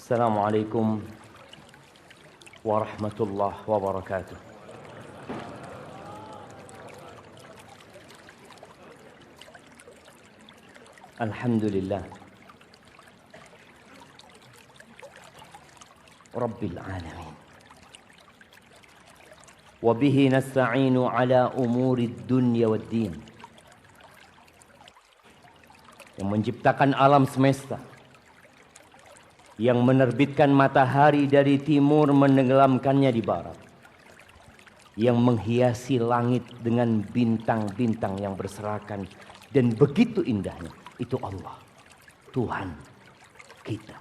Assalamualaikum warahmatullahi wabarakatuh. Alhamdulillah Rabbil alamin. Wabihi nasta'inu ala umuri dunya wad din. Yang menciptakan alam semesta, yang menerbitkan matahari dari timur menenggelamkannya di barat, yang menghiasi langit dengan bintang-bintang yang berserakan dan begitu indahnya, itu Allah, Tuhan kita,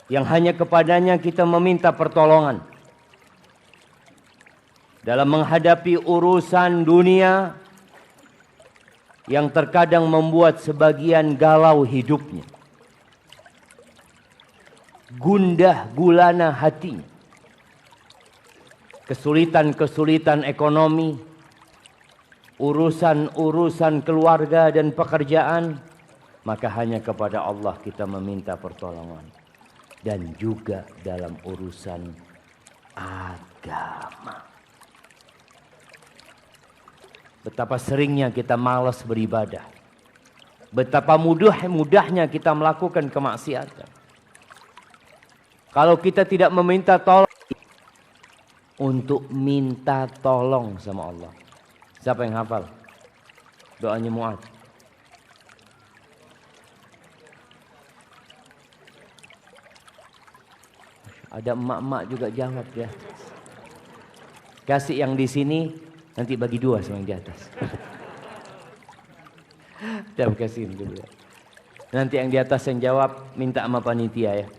yang hanya kepadanya kita meminta pertolongan dalam menghadapi urusan dunia yang terkadang membuat sebagian galau hidupnya, gundah gulana hatinya, kesulitan-kesulitan ekonomi, urusan-urusan keluarga dan pekerjaan, maka hanya kepada Allah kita meminta pertolongan. Dan juga dalam urusan agama. Betapa seringnya kita malas beribadah. Betapa mudahnya kita melakukan kemaksiatan. Kalau kita tidak meminta tolong, untuk minta tolong sama Allah. Siapa yang hafal doanya Mu'adz? Ada emak-emak juga jawab ya. Kasih yang di sini, nanti bagi dua sama yang di atas. Terima kasih dulu ya. Nanti yang di atas yang jawab minta sama panitia ya.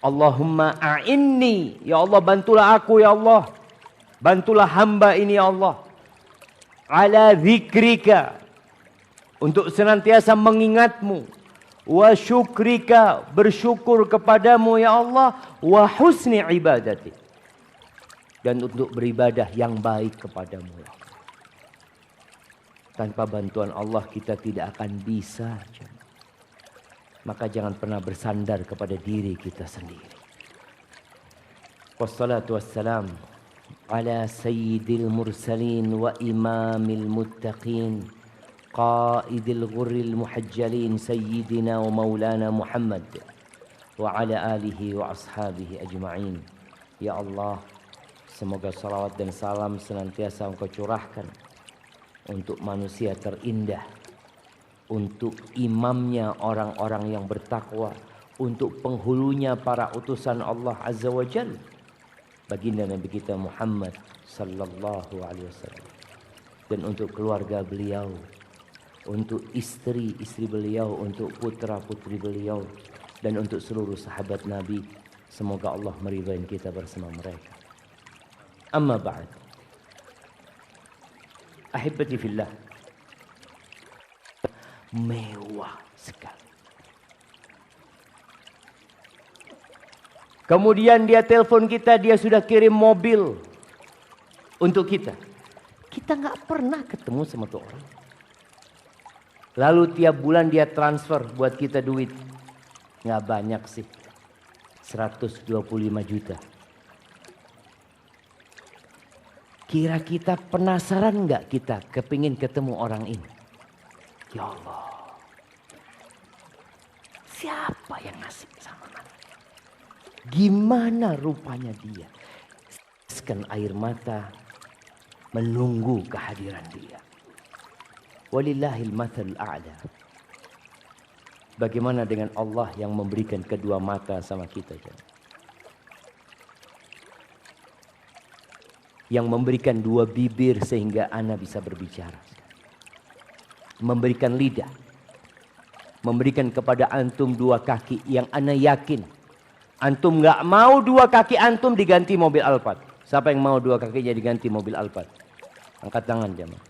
Allahumma a'inni, ya Allah bantulah aku ya Allah. Bantulah hamba ini ya Allah. Ala zikrika, untuk senantiasa mengingatmu. Wa syukrika, bersyukur kepadamu ya Allah. Wa husni ibadati, dan untuk beribadah yang baik kepadamu ya Allah. Tanpa bantuan Allah kita tidak akan bisa. Maka jangan pernah bersandar kepada diri kita sendiri. Wassalatu wassalam ala sayyidil mursalin wa imamil muttaqin qaidil ghurril muhajjalin sayyidina wa maulana Muhammad wa ala alihi wa ashabihi ajma'in. Ya Allah, semoga salawat dan salam senantiasa Engkau curahkan untuk manusia terindah, untuk imamnya orang-orang yang bertakwa, untuk penghulunya para utusan Allah Azza wa Jalla, baginda Nabi kita Muhammad sallallahu alaihi wasallam, dan untuk keluarga beliau, untuk istri-istri beliau, untuk putra-putri beliau, dan untuk seluruh sahabat Nabi. Semoga Allah meridai kita bersama mereka. Amma ba'd. Ahibbati fillah. Mewah sekali. Kemudian dia telepon kita, dia sudah kirim mobil untuk kita. Kita nggak pernah ketemu sama tuh orang. Lalu tiap bulan dia transfer buat kita duit. Nggak banyak sih. 125 juta. Kira kita penasaran nggak kita kepingin ketemu orang ini? Ya Allah. Siapa yang ngasih sama anak? Gimana rupanya dia? Tetesan air mata menunggu kehadiran dia. Walillahil mathalul a'la. Bagaimana dengan Allah yang memberikan kedua mata sama kita? Yang memberikan dua bibir sehingga ana bisa berbicara. Memberikan lidah. Memberikan kepada antum dua kaki yang ana yakin. Antum gak mau dua kaki antum diganti mobil Alphard. Siapa yang mau dua kakinya diganti mobil Alphard? Angkat tangan jemaah.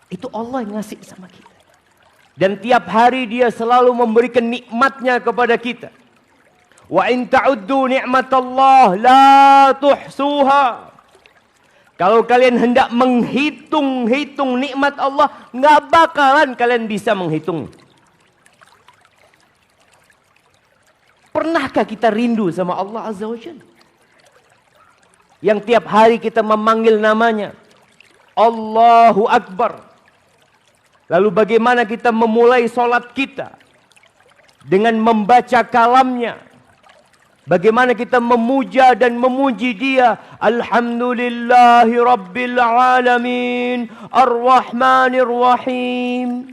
Itu Allah yang ngasih sama kita. Dan tiap hari dia selalu memberikan nikmatnya kepada kita. Wa in ta'uddu ni'matallah la tuhsuha. Kalau kalian hendak menghitung-hitung nikmat Allah, nggak bakalan kalian bisa menghitung. Pernahkah kita rindu sama Allah Azza wa Jalla? Yang tiap hari kita memanggil namanya. Allahu Akbar. Lalu bagaimana kita memulai sholat kita? Dengan membaca kalamnya. Bagaimana kita memuja dan memuji dia. Alhamdulillahi Rabbil Alamin. Ar-Rahmanir Rahim.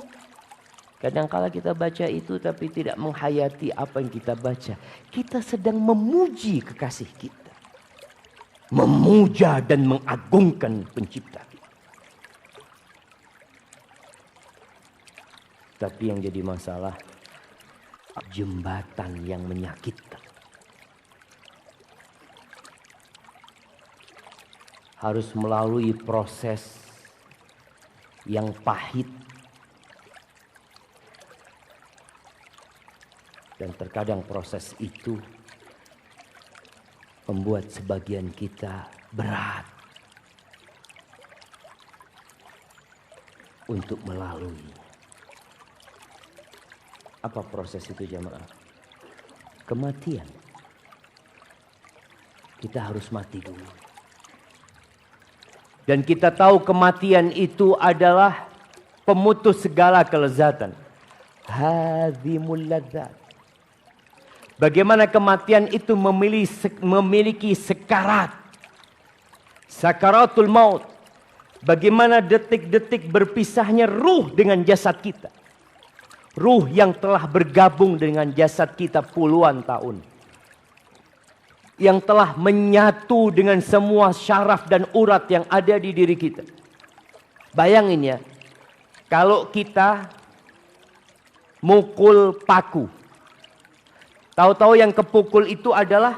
Kadang-kala kita baca itu tapi tidak menghayati apa yang kita baca. Kita sedang memuji kekasih kita. Memuja dan mengagungkan pencipta kita. Tapi yang jadi masalah, jembatan yang menyakitkan. Harus melalui proses yang pahit. Dan terkadang proses itu membuat sebagian kita berat untuk melalui. Apa proses itu jamaah? Kematian. Kita harus mati dulu. Dan kita tahu kematian itu adalah pemutus segala kelezatan. Hadhimul ladzat. Bagaimana kematian itu memiliki sekarat. Sakaratul maut. Bagaimana detik-detik berpisahnya ruh dengan jasad kita. Ruh yang telah bergabung dengan jasad kita puluhan tahun. Yang telah menyatu dengan semua syaraf dan urat yang ada di diri kita. Bayangin ya, kalau kita mukul paku, tahu-tahu yang kepukul itu adalah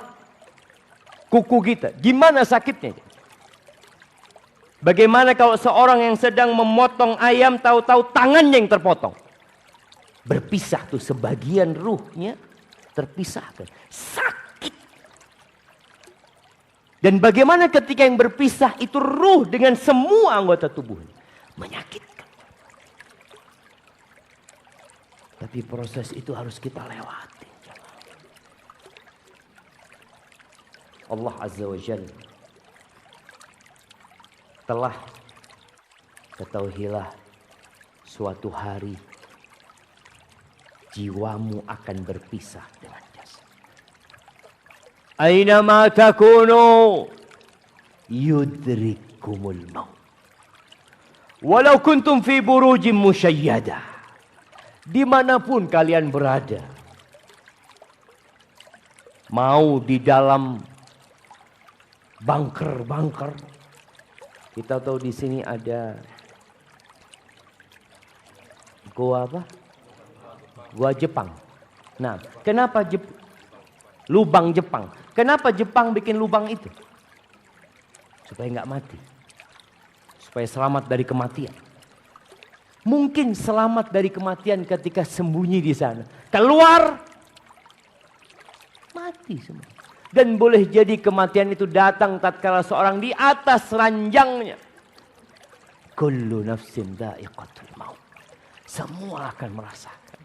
kuku kita. Gimana sakitnya? Bagaimana kalau seorang yang sedang memotong ayam, tahu-tahu tangannya yang terpotong? Berpisah tuh, sebagian ruhnya terpisahkan. Sakit. Dan bagaimana ketika yang berpisah itu ruh dengan semua anggota tubuhnya. Menyakitkan. Tapi proses itu harus kita lewati. Allah Azza wa Jalla telah, ketahuilah, suatu hari jiwamu akan berpisah dengan jasad. Ainama takunu yudrikumul maut. Walau kuntum fi burujim musyayyadah. Dimanapun kalian berada. Mau di dalam bunker-bunker. Kita tahu di sini ada gua apa? Gua Jepang. Nah, kenapa lubang Jepang? Kenapa Jepang bikin lubang itu? Supaya nggak mati. Supaya selamat dari kematian. Mungkin selamat dari kematian ketika sembunyi di sana. Keluar, mati semua. Dan boleh jadi kematian itu datang tatkala seorang di atas ranjangnya. Kullu nafsin dha'iqatul maut. Semua akan merasakan.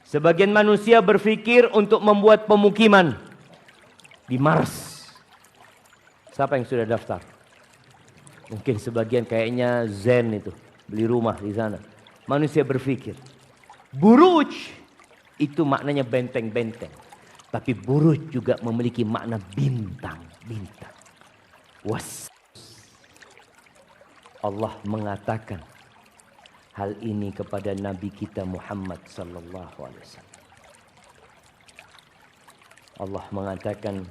Sebagian manusia berpikir untuk membuat pemukiman di Mars. Siapa yang sudah daftar? Mungkin sebagian kayaknya zen itu, beli rumah di sana. Manusia berpikir, buruj itu maknanya benteng-benteng. Tapi buruj juga memiliki makna bintang-bintang. Was. Allah mengatakan hal ini kepada Nabi kita Muhammad sallallahu alaihi wasallam. Allah mengatakan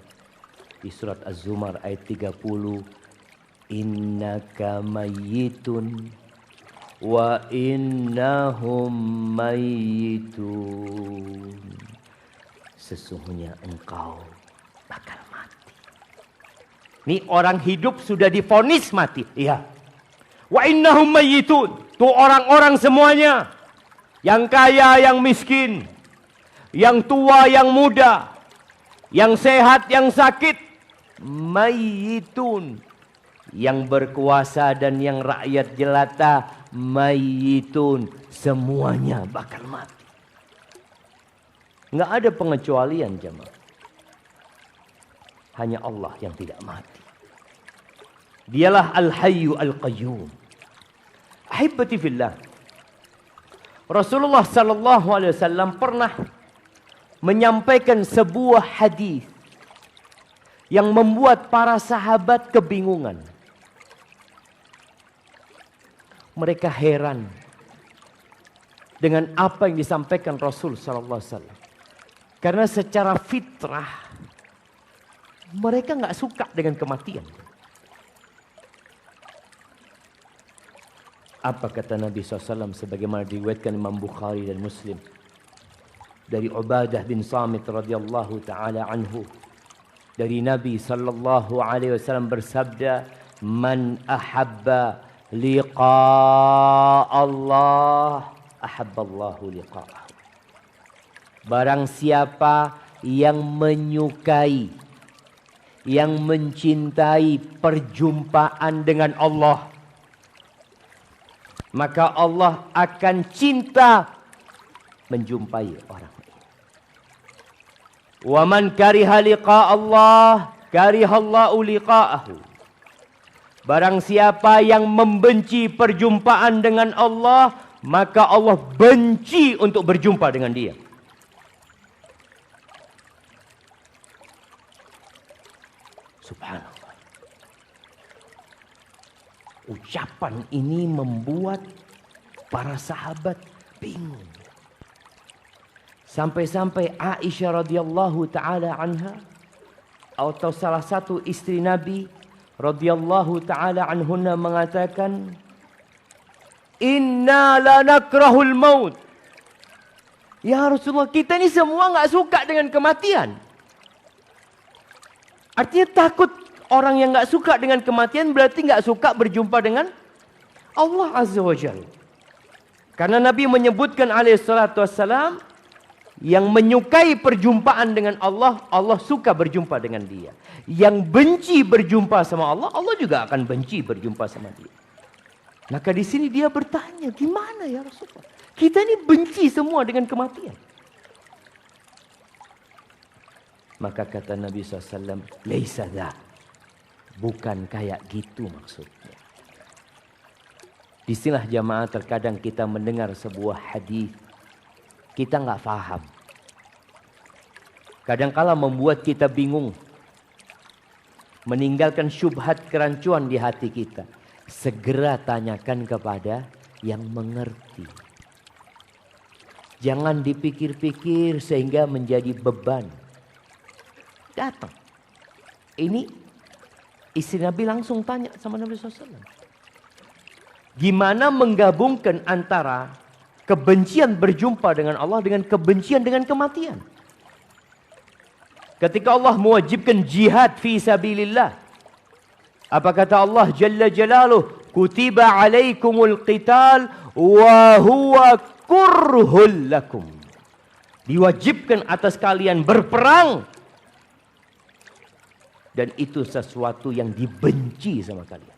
di surat Az-Zumar ayat 30, innaka mayyitun wa innahum mayyitun. Sesungguhnya engkau bakal mati. Ini orang hidup sudah divonis mati. Iya. Wa innahum mayyitun. Tuh orang-orang semuanya. Yang kaya, yang miskin. Yang tua, yang muda. Yang sehat, yang sakit. Mayyitun. yang berkuasa dan yang rakyat jelata, mayyitun, semuanya bakal mati. Nggak ada pengecualian jemaah. Hanya Allah yang tidak mati. Dialah Al-Hayyu Al-Qayyum. Ahibbati fillah. Rasulullah sallallahu alaihi wasallam pernah menyampaikan sebuah hadis yang membuat para sahabat kebingungan. Mereka heran dengan apa yang disampaikan Rasul sallallahu alaihi wasallam. Karena secara fitrah mereka nggak suka dengan kematian. Apa kata Nabi SAW sebagaimana diriwayatkan Imam Bukhari dan Muslim dari Ubadah bin Samit radhiyallahu taala anhu, dari Nabi sallallahu alaihi wasallam bersabda, "Man ahabba liqa Allah, ahabballahu liqa'ahu." Barang siapa yang menyukai, yang mencintai perjumpaan dengan Allah, maka Allah akan cinta menjumpai orang ini. Wa man kariha liqa Allah, karihallahu liqa'ahu. Barang siapa yang membenci perjumpaan dengan Allah, maka Allah benci untuk berjumpa dengan dia. Subhanallah. Ucapan ini membuat para sahabat bingung. Sampai-sampai Aisyah radhiyallahu taala anha atau salah satu istri Nabi radhiyallahu taala anhunna mengatakan, "Inna la nakrahul maut." Ya Rasulullah, kita ini semua enggak suka dengan kematian. Artinya takut. Orang yang enggak suka dengan kematian berarti enggak suka berjumpa dengan Allah Azza wa Jalla. Karena Nabi menyebutkan alaihi salatu wassalam, yang menyukai perjumpaan dengan Allah, Allah suka berjumpa dengan dia. Yang benci berjumpa sama Allah, Allah juga akan benci berjumpa sama dia. Maka di sini dia bertanya, gimana ya Rasulullah? Kita ini benci semua dengan kematian. Maka kata Nabi SAW, "Laisa dzak." Bukan kayak gitu maksudnya. Disinilah jamaah terkadang kita mendengar sebuah hadis, kita nggak faham. Kadangkala membuat kita bingung. Meninggalkan syubhat kerancuan di hati kita. Segera tanyakan kepada yang mengerti. Jangan dipikir-pikir sehingga menjadi beban. Datang. Ini istri Nabi langsung tanya sama Nabi SAW. Gimana menggabungkan antara kebencian berjumpa dengan Allah dengan kebencian dengan kematian? Ketika Allah mewajibkan jihad fi sabilillah, apa kata Allah Jalla Jalaluh? Kutiba alaikumul qital wa huwa kurhul lakum. Diwajibkan atas kalian berperang. Dan itu sesuatu yang dibenci sama kalian.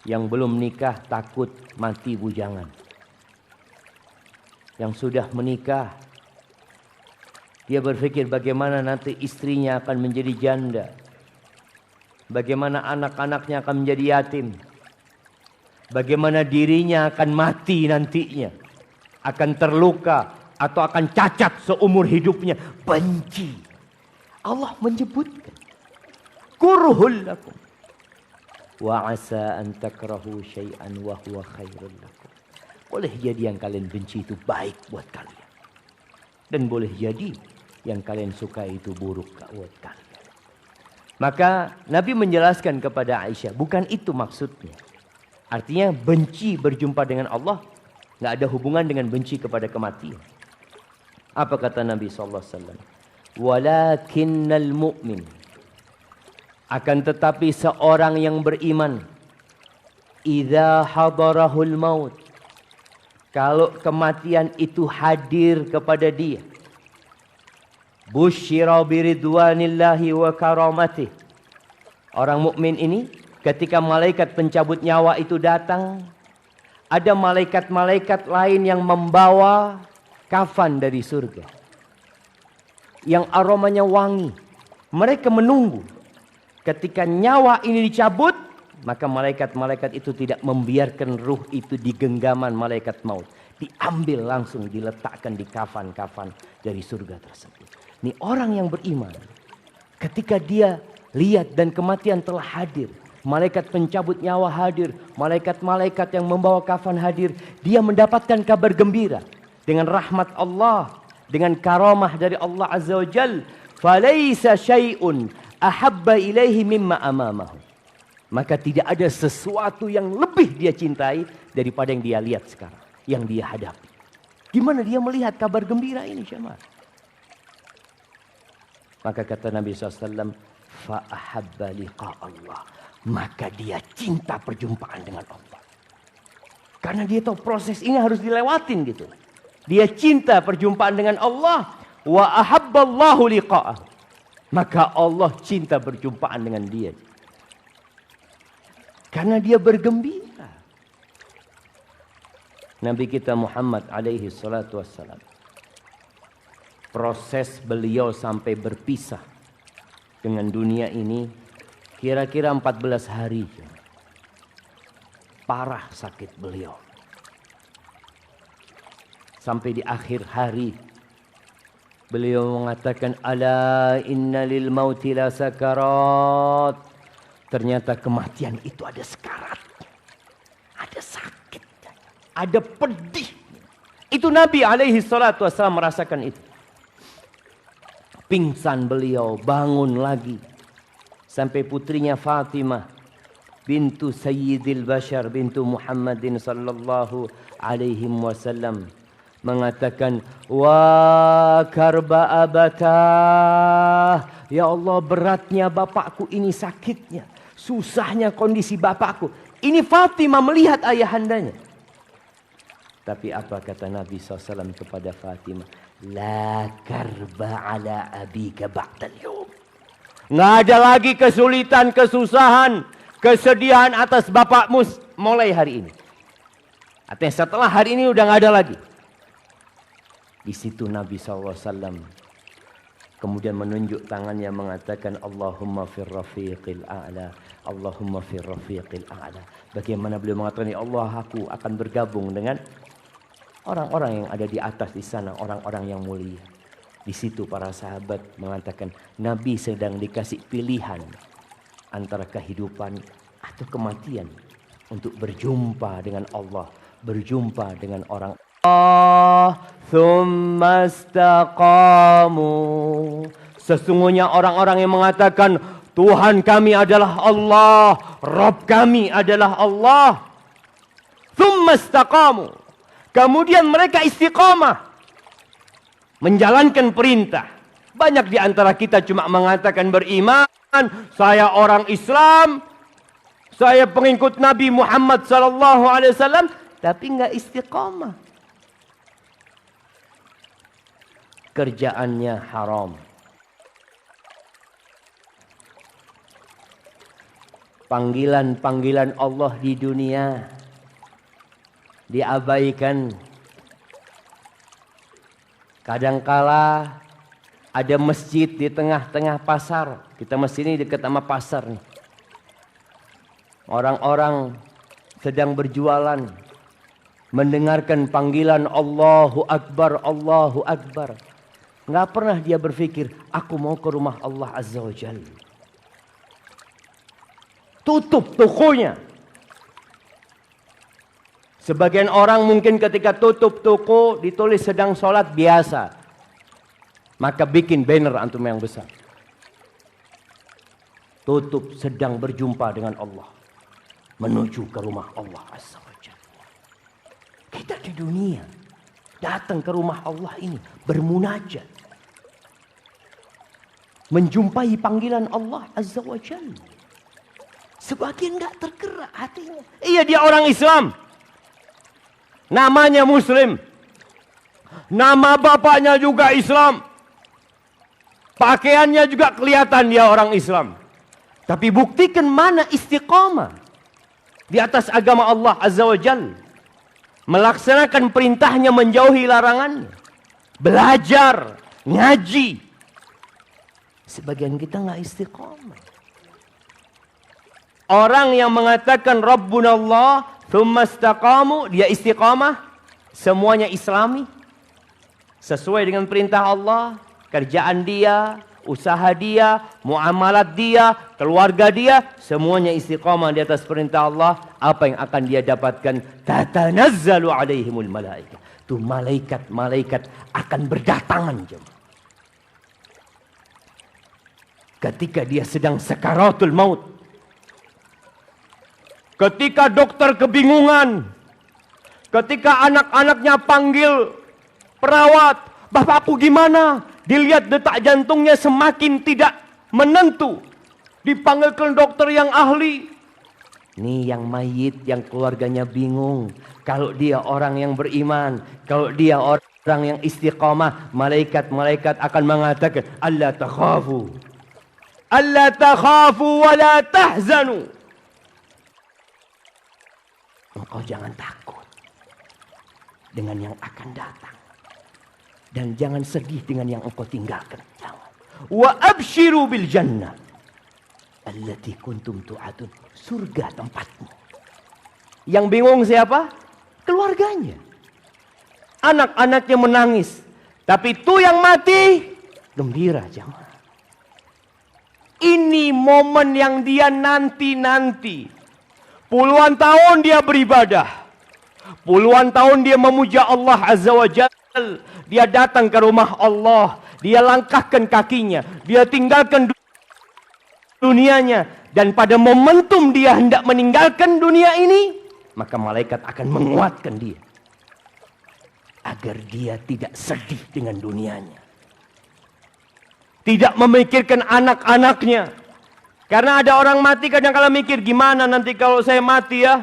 Yang belum nikah takut mati bujangan. Yang sudah menikah, dia berpikir bagaimana nanti istrinya akan menjadi janda. Bagaimana anak-anaknya akan menjadi yatim. Bagaimana dirinya akan mati nantinya. Akan terluka. Atau akan cacat seumur hidupnya. Benci. Allah menyebutkan. Kurhul lakum. Wa asa an takrahu syai'an wa huwa khairul lakum. Boleh jadi yang kalian benci itu baik buat kalian. Dan boleh jadi yang kalian suka itu buruk buat kalian. Maka Nabi menjelaskan kepada Aisyah. Bukan itu maksudnya. Artinya benci berjumpa dengan Allah. Nggak ada hubungan dengan benci kepada kematian. Apa kata Nabi SAW? Walakinnal mu'min. Akan tetapi seorang yang beriman. Idza hadarahul maut. Kalau kematian itu hadir kepada dia. Busyira biridwanillahi wa karamatih. Orang mukmin ini ketika malaikat pencabut nyawa itu datang, ada malaikat-malaikat lain yang membawa kafan dari surga yang aromanya wangi. Mereka menunggu ketika nyawa ini dicabut, maka malaikat-malaikat itu tidak membiarkan ruh itu di genggaman malaikat maut. Diambil langsung, diletakkan di kafan-kafan dari surga tersebut. Ini orang yang beriman. Ketika dia lihat dan kematian telah hadir, malaikat pencabut nyawa hadir, malaikat-malaikat yang membawa kafan hadir, dia mendapatkan kabar gembira dengan rahmat Allah, dengan karamah dari Allah Azza wa Jal. Falaisa syai'un ahabba ilaihi mimma amamahu. Maka tidak ada sesuatu yang lebih dia cintai daripada yang dia lihat sekarang, yang dia hadapi. Gimana dia melihat kabar gembira ini, jemaah? Maka kata Nabi SAW, fa'ahabba liqa Allah. Maka dia cinta perjumpaan dengan Allah. Karena dia tahu proses ini harus dilewatin gitu. Dia cinta perjumpaan dengan Allah. Wa ahabballahu liqa'ah. Maka Allah cinta perjumpaan dengan dia. Karena dia bergembira. Nabi kita Muhammad alaihi salatu wassalam, proses beliau sampai berpisah dengan dunia ini kira-kira 14 hari. Parah sakit beliau. Sampai di akhir hari beliau mengatakan, ala inna lil mauti la sakarat. Ternyata kematian itu ada sekarat. Ada sakit. Ada pedih. Itu Nabi alaihi salatu wassalam merasakan itu. Pingsan beliau, bangun lagi. Sampai putrinya Fatimah bintu Sayyidil Bashar bintu Muhammadin sallallahu alaihi wasallam mengatakan, wa karba abatah. Ya Allah, beratnya bapakku ini, sakitnya, susahnya kondisi bapakku. Ini Fatimah melihat ayahandanya. Tapi apa kata Nabi SAW kepada Fatimah? La karba ala abika ba'dal yawm. Nggak ada lagi kesulitan, kesusahan, kesedihan atas bapakmu mulai hari ini. Artinya setelah hari ini udah nggak ada lagi. Di situ Nabi SAW kemudian menunjuk tangannya mengatakan, Allahumma fir rafiqil a'la, Allahumma fir rafiqil a'la. Bagaimana beliau mengatakan, ya Allah, aku akan bergabung dengan orang-orang yang ada di atas di sana, orang-orang yang mulia. Di situ para sahabat mengatakan, Nabi sedang dikasih pilihan antara kehidupan atau kematian untuk berjumpa dengan Allah, berjumpa dengan orang. Thumma istaqamu. Sesungguhnya orang-orang yang mengatakan Tuhan kami adalah Allah, Rabb kami adalah Allah. Thumma istaqamu. Kemudian mereka istiqamah menjalankan perintah. Banyak di antara kita cuma mengatakan beriman, saya orang Islam, saya pengikut Nabi Muhammad sallallahu alaihi wasallam, tapi enggak istiqamah. Kerjaannya haram. Panggilan-panggilan Allah di dunia diabaikan. Kadangkala ada masjid di tengah-tengah pasar. Kita masjid ini dekat sama pasar nih. Orang-orang sedang berjualan, mendengarkan panggilan Allahu Akbar, Allahu Akbar. Nggak pernah dia berpikir, aku mau ke rumah Allah Azza wa Jalla. Tutup tokonya. Sebagian orang mungkin ketika tutup toko ditulis sedang sholat biasa. Maka bikin banner antum yang besar. Tutup sedang berjumpa dengan Allah. Menuju ke rumah Allah Azza wa Jalla. Kita di dunia datang ke rumah Allah ini bermunajat. Menjumpai panggilan Allah Azza wa Jalla. Sebagian enggak tergerak hatinya. Iya, dia orang Islam. Namanya Muslim. Nama bapaknya juga Islam. Pakaiannya juga kelihatan dia orang Islam. Tapi buktikan mana istiqamah di atas agama Allah Azza wa Jalla. Melaksanakan perintahnya, menjauhi larangannya. Belajar, ngaji. Sebagian kita nggak istiqamah. Orang yang mengatakan Rabbuna Allah, thumma istaqamu, dia istiqamah. Semuanya Islami. Sesuai dengan perintah Allah. Kerjaan dia, usaha dia, muamalat dia, keluarga dia, semuanya istiqamah di atas perintah Allah. Apa yang akan dia dapatkan? Tatanazzalu alaihimul malaikah. Tuh malaikat-malaikat akan berdatangan. Ketika dia sedang sakaratul maut. Ketika dokter kebingungan. Ketika anak-anaknya panggil perawat. Bapakku gimana? Dilihat detak jantungnya semakin tidak menentu. Dipanggilkan dokter yang ahli. Ini yang mayit, yang keluarganya bingung. Kalau dia orang yang beriman, kalau dia orang yang istiqamah, malaikat-malaikat akan mengatakan, Allah takhafu. Allah takhafu wa la tahzanu. Engkau jangan takut dengan yang akan datang. Dan jangan sedih dengan yang engkau tinggalkan. Jangan. Wa abshiru bil jannah allati kuntum tu'adun. Surga tempatmu. Yang bingung siapa? Keluarganya. Anak-anaknya menangis. Tapi itu yang mati gembira, jamaah. Ini momen yang dia nanti-nanti. Puluhan tahun dia beribadah. Puluhan tahun dia memuja Allah Azza wa Jalla. Dia datang ke rumah Allah. Dia langkahkan kakinya. Dia tinggalkan dunianya. Dan pada momentum dia hendak meninggalkan dunia ini, maka malaikat akan menguatkan dia. Agar dia tidak sedih dengan dunianya. Tidak memikirkan anak-anaknya. Karena ada orang mati kadang-kala mikir, gimana nanti kalau saya mati ya?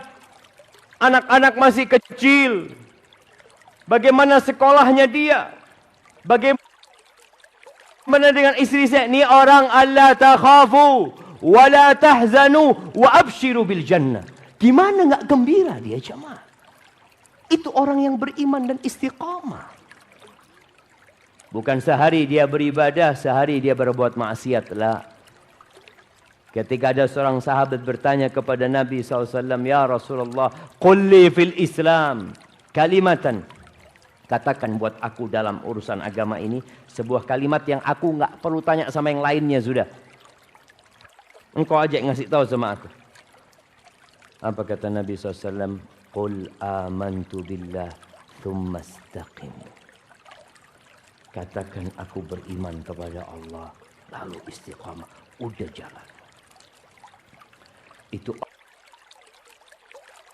Anak-anak masih kecil. Bagaimana sekolahnya dia? Bagaimana dengan istri saya? Ini orang Allah takhafu wa la tahzanu wa abshiru bil jannah. Gimana nggak gembira dia, jemaah? Itu orang yang beriman dan istiqamah. Bukan sehari dia beribadah, sehari dia berbuat maksiat. Lah. Ketika ada seorang sahabat bertanya kepada Nabi SAW, Ya Rasulullah, qul li fil Islam kalimatan. Katakan buat aku dalam urusan agama ini sebuah kalimat yang aku nggak perlu tanya sama yang lainnya sudah. Engkau aja ngasih tahu sama aku. Apa kata Nabi SAW? Qul amantu billah thumma istaqim. Katakan aku beriman kepada Allah lalu istiqamah. Udah jalan. Itu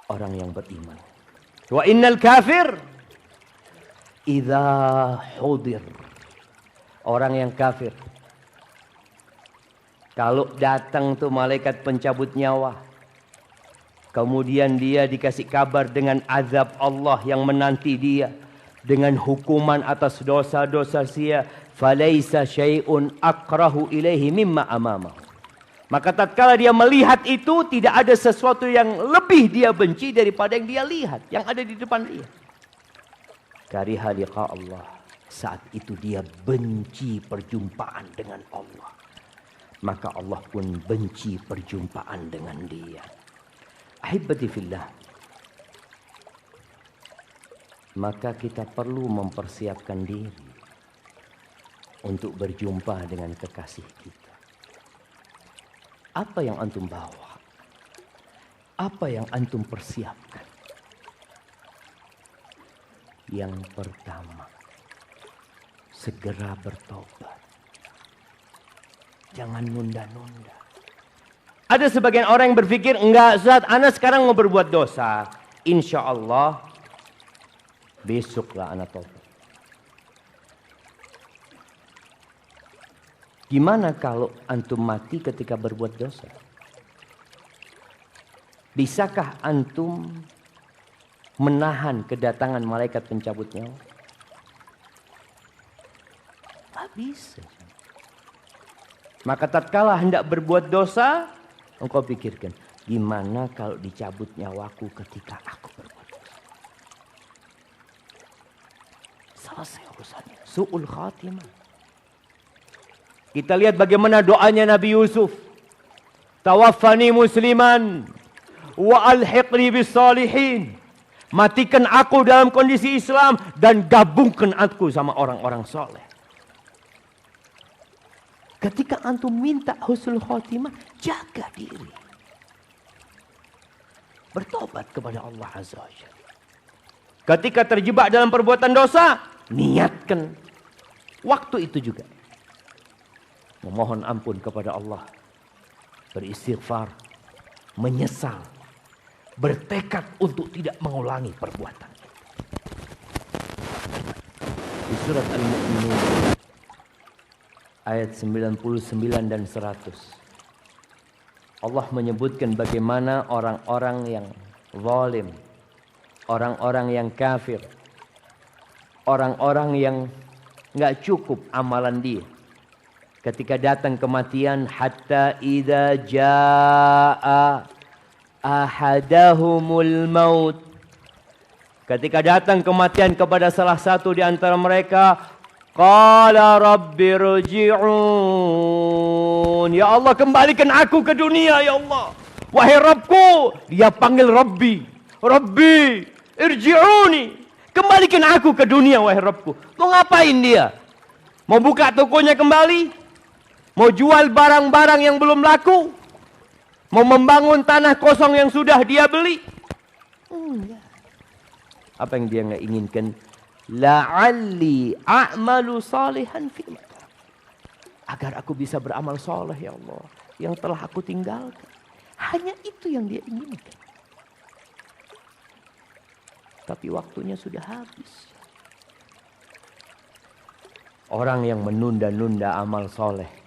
orang yang beriman. Wa innal kafir idza hudir. Orang yang kafir. Kalau datang tuh malaikat pencabut nyawa. Kemudian dia dikasih kabar dengan azab Allah yang menanti dia. Dengan hukuman atas dosa-dosa dia. Falaisa syai'un akrahu ilaihi mimma amamahu. Maka tatkala dia melihat itu, tidak ada sesuatu yang lebih dia benci daripada yang dia lihat. Yang ada di depan dia. Kariha liqa Allah. Saat itu dia benci perjumpaan dengan Allah. Maka Allah pun benci perjumpaan dengan dia. Ahibati fillah. Maka kita perlu mempersiapkan diri untuk berjumpa dengan kekasih kita. Apa yang antum bawa? Apa yang antum persiapkan? Yang pertama, segera bertobat. Jangan nunda-nunda. Ada sebagian orang yang berpikir, enggak Ustaz, ana sekarang mau berbuat dosa. Insya Allah, besoklah ana tobat. Gimana kalau antum mati ketika berbuat dosa? Bisakah antum menahan kedatangan malaikat pencabut nyawa? Tak bisa. Maka tatkala hendak berbuat dosa, engkau pikirkan, gimana kalau dicabut nyawaku ketika aku berbuat dosa. Selesai urusannya. Su'ul khatimah. Kita lihat bagaimana doanya Nabi Yusuf. Tawaffani musliman wa alhiqni bis salihin. Matikan aku dalam kondisi Islam dan gabungkan aku sama orang-orang soleh. Ketika antum minta husnul khotimah, jaga diri. Bertobat kepada Allah Azza wa Jalla. Ketika terjebak dalam perbuatan dosa, niatkan waktu itu juga memohon ampun kepada Allah, beristighfar, menyesal, bertekad untuk tidak mengulangi perbuatan. Di surat Al-Mu'minun ayat 99 dan 100. Allah menyebutkan bagaimana orang-orang yang zalim, orang-orang yang kafir, orang-orang yang enggak cukup amalan dia. Ketika datang kematian, hatta idza jaa ahadahumul maut. Ketika datang kematian kepada salah satu di antara mereka, qala rabbi rji'un. Ya Allah, kembalikan aku ke dunia ya Allah. Wahai Rabbku, dia panggil Rabbi. Rabbi, irji'uni. Kembalikan aku ke dunia wahai Rabbku. Mau ngapain dia? Mau buka tokonya kembali? Mau jual barang-barang yang belum laku? Mau membangun tanah kosong yang sudah dia beli? Apa yang dia nggak inginkan? La'alli a'malu salihan fima tarak. Agar aku bisa beramal soleh ya Allah yang telah aku tinggalkan. Hanya itu yang dia inginkan. Tapi waktunya sudah habis. Orang yang menunda-nunda amal soleh,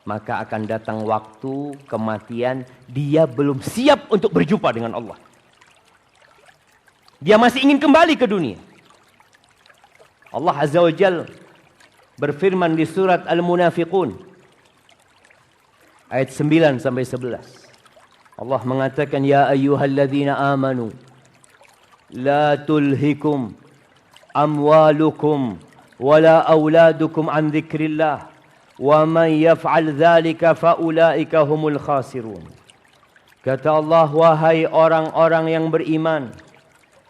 maka akan datang waktu kematian, dia belum siap untuk berjumpa dengan Allah. Dia masih ingin kembali ke dunia. Allah Azza wa Jalla berfirman di surat Al-Munafiqun ayat 9 sampai 11. Allah mengatakan, ya ayyuhalladzina amanu la tulhikum amwalukum wala auladukum an dzikrillah wa man yaf'al dzalika faulaika humul khasirun. Kata Allah, wahai orang-orang yang beriman,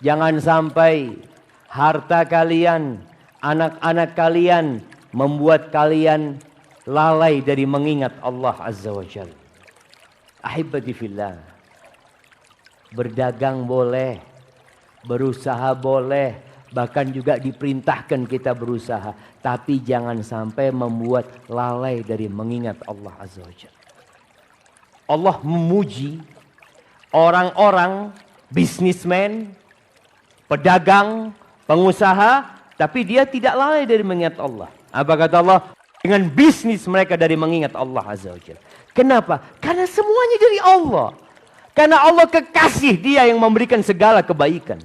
jangan sampai harta kalian, anak-anak kalian membuat kalian lalai dari mengingat Allah Azza wa Jalla. Ahibati fillah. Berdagang boleh, berusaha boleh, bahkan juga diperintahkan kita berusaha, tapi jangan sampai membuat lalai dari mengingat Allah Azza wa Jalla. Allah memuji orang-orang bisnismen, pedagang, pengusaha, tapi dia tidak lalai dari mengingat Allah. Apa kata Allah? Dengan bisnis mereka dari mengingat Allah Azza wa Jalla. Kenapa? Karena semuanya dari Allah. Karena Allah kekasih, dia yang memberikan segala kebaikan.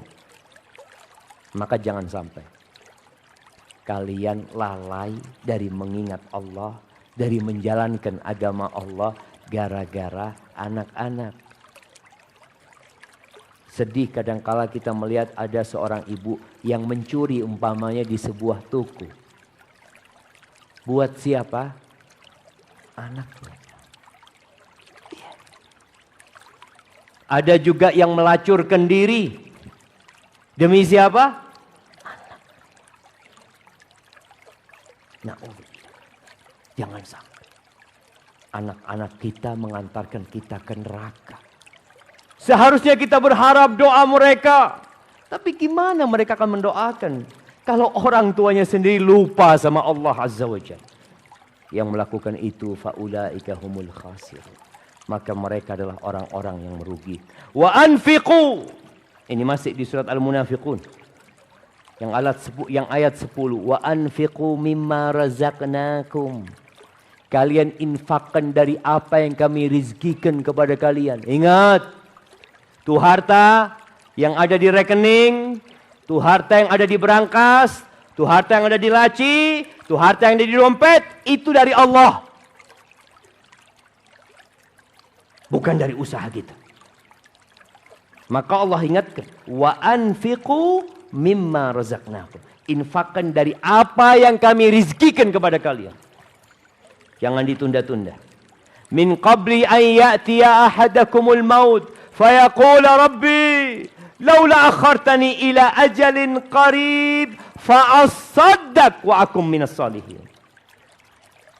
Maka jangan sampai kalian lalai dari mengingat Allah, dari menjalankan agama Allah gara-gara anak-anak. Sedih kadangkala kita melihat ada seorang ibu yang mencuri umpamanya di sebuah toko. Buat siapa? Anaknya. Ada juga yang melacurkan diri. Demi siapa? Anak. Nah, jangan sampai anak-anak kita mengantarkan kita ke neraka. Seharusnya kita berharap doa mereka. Tapi gimana mereka akan mendoakan kalau orang tuanya sendiri lupa sama Allah Azza wa Jalla? Yang melakukan itu faulaika humul khasirun. Maka mereka adalah orang-orang yang merugi. Wa anfiqu. Ini masih di surat Al-Munafiqun. Yang ayat 10. Wa anfiqu mimma razaqnakum. Kalian infakkan dari apa yang kami rizkikan kepada kalian. Ingat. Itu harta yang ada di rekening. Itu harta yang ada di berangkas. Tuh harta yang ada di laci, tuh harta yang ada di dompet, itu dari Allah. Bukan dari usaha kita. Maka Allah ingatkan, wa anfiqu mimma razaqnakum. Infakkan dari apa yang kami rizkikan kepada kalian. Jangan ditunda-tunda. Min qabli an ya'tiya ahadakumul maut fayaqula rabbi laula akhartani ila ajalin qarib fa'asaddaq wa akum minas salihin.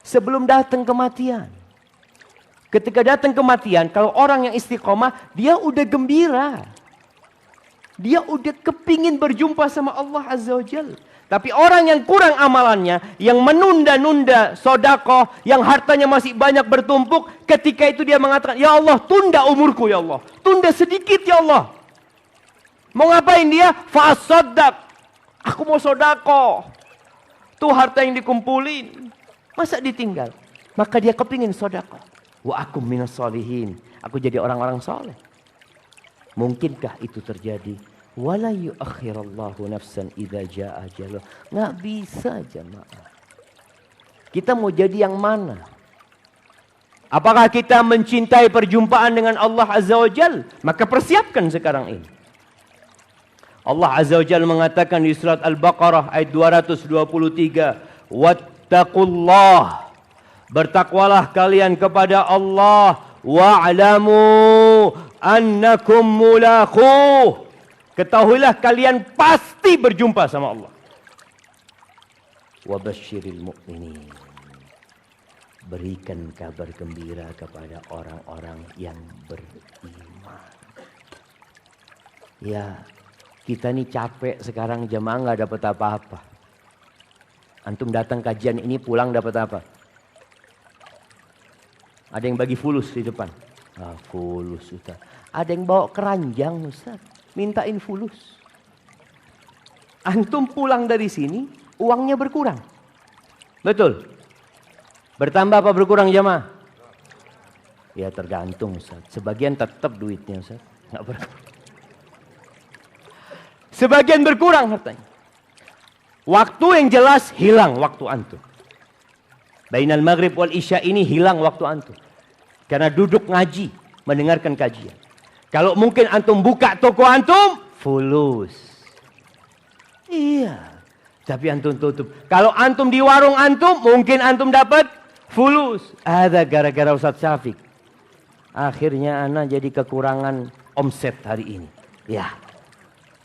Sebelum datang kematian. Ketika datang kematian, kalau orang yang istiqomah, dia udah gembira. Dia udah kepingin berjumpa sama Allah Azza wa Jalla. Tapi orang yang kurang amalannya, yang menunda-nunda sedekah, yang hartanya masih banyak bertumpuk, ketika itu dia mengatakan, ya Allah, tunda umurku ya Allah. Tunda sedikit ya Allah. Mau ngapain dia? Fa'asaddaq. Aku mau sedekah. Tuh harta yang dikumpulin. Masa ditinggal? Maka dia kepingin sedekah. Wa akum minas solihin. Aku jadi orang-orang soleh. Mungkinkah itu terjadi? Wala yuakhirallahu nafsan idza jaa ajaluh. Nggak bisa jemaah. Kita mau jadi yang mana? Apakah kita mencintai perjumpaan dengan Allah Azza wa Jal? Maka persiapkan sekarang ini. Allah Azza wa Jal mengatakan di surat Al-Baqarah ayat 223, wattaqullah. Bertakwalah kalian kepada Allah, wa'lamu annakum mulaquh. Ketahuilah kalian pasti berjumpa sama Allah. Wa basyiril mu'minin. Berikan kabar gembira kepada orang-orang yang beriman. Ya, kita nih capek sekarang jemaah nggak dapat apa-apa. Antum datang kajian ini pulang dapat apa? Ada yang bagi fulus di depan. Ah, fulus Ustaz. Ada yang bawa keranjang Ustaz. Mintain fulus. Antum pulang dari sini, uangnya berkurang. Betul? Bertambah apa berkurang jemaah? Ya tergantung Ustaz. Sebagian tetap duitnya Ustaz. Nggak berkurang. Sebagian berkurang hartanya. Waktu yang jelas hilang waktu antum. Bainal maghrib wal isya ini hilang waktu antum. Karena duduk ngaji, mendengarkan kajian. Kalau mungkin antum buka toko antum, fulus. Iya, tapi antum tutup. Kalau antum di warung antum, mungkin antum dapat fulus. Ada gara-gara Ustaz Syafiq. Akhirnya ana jadi kekurangan omset hari ini. Ya,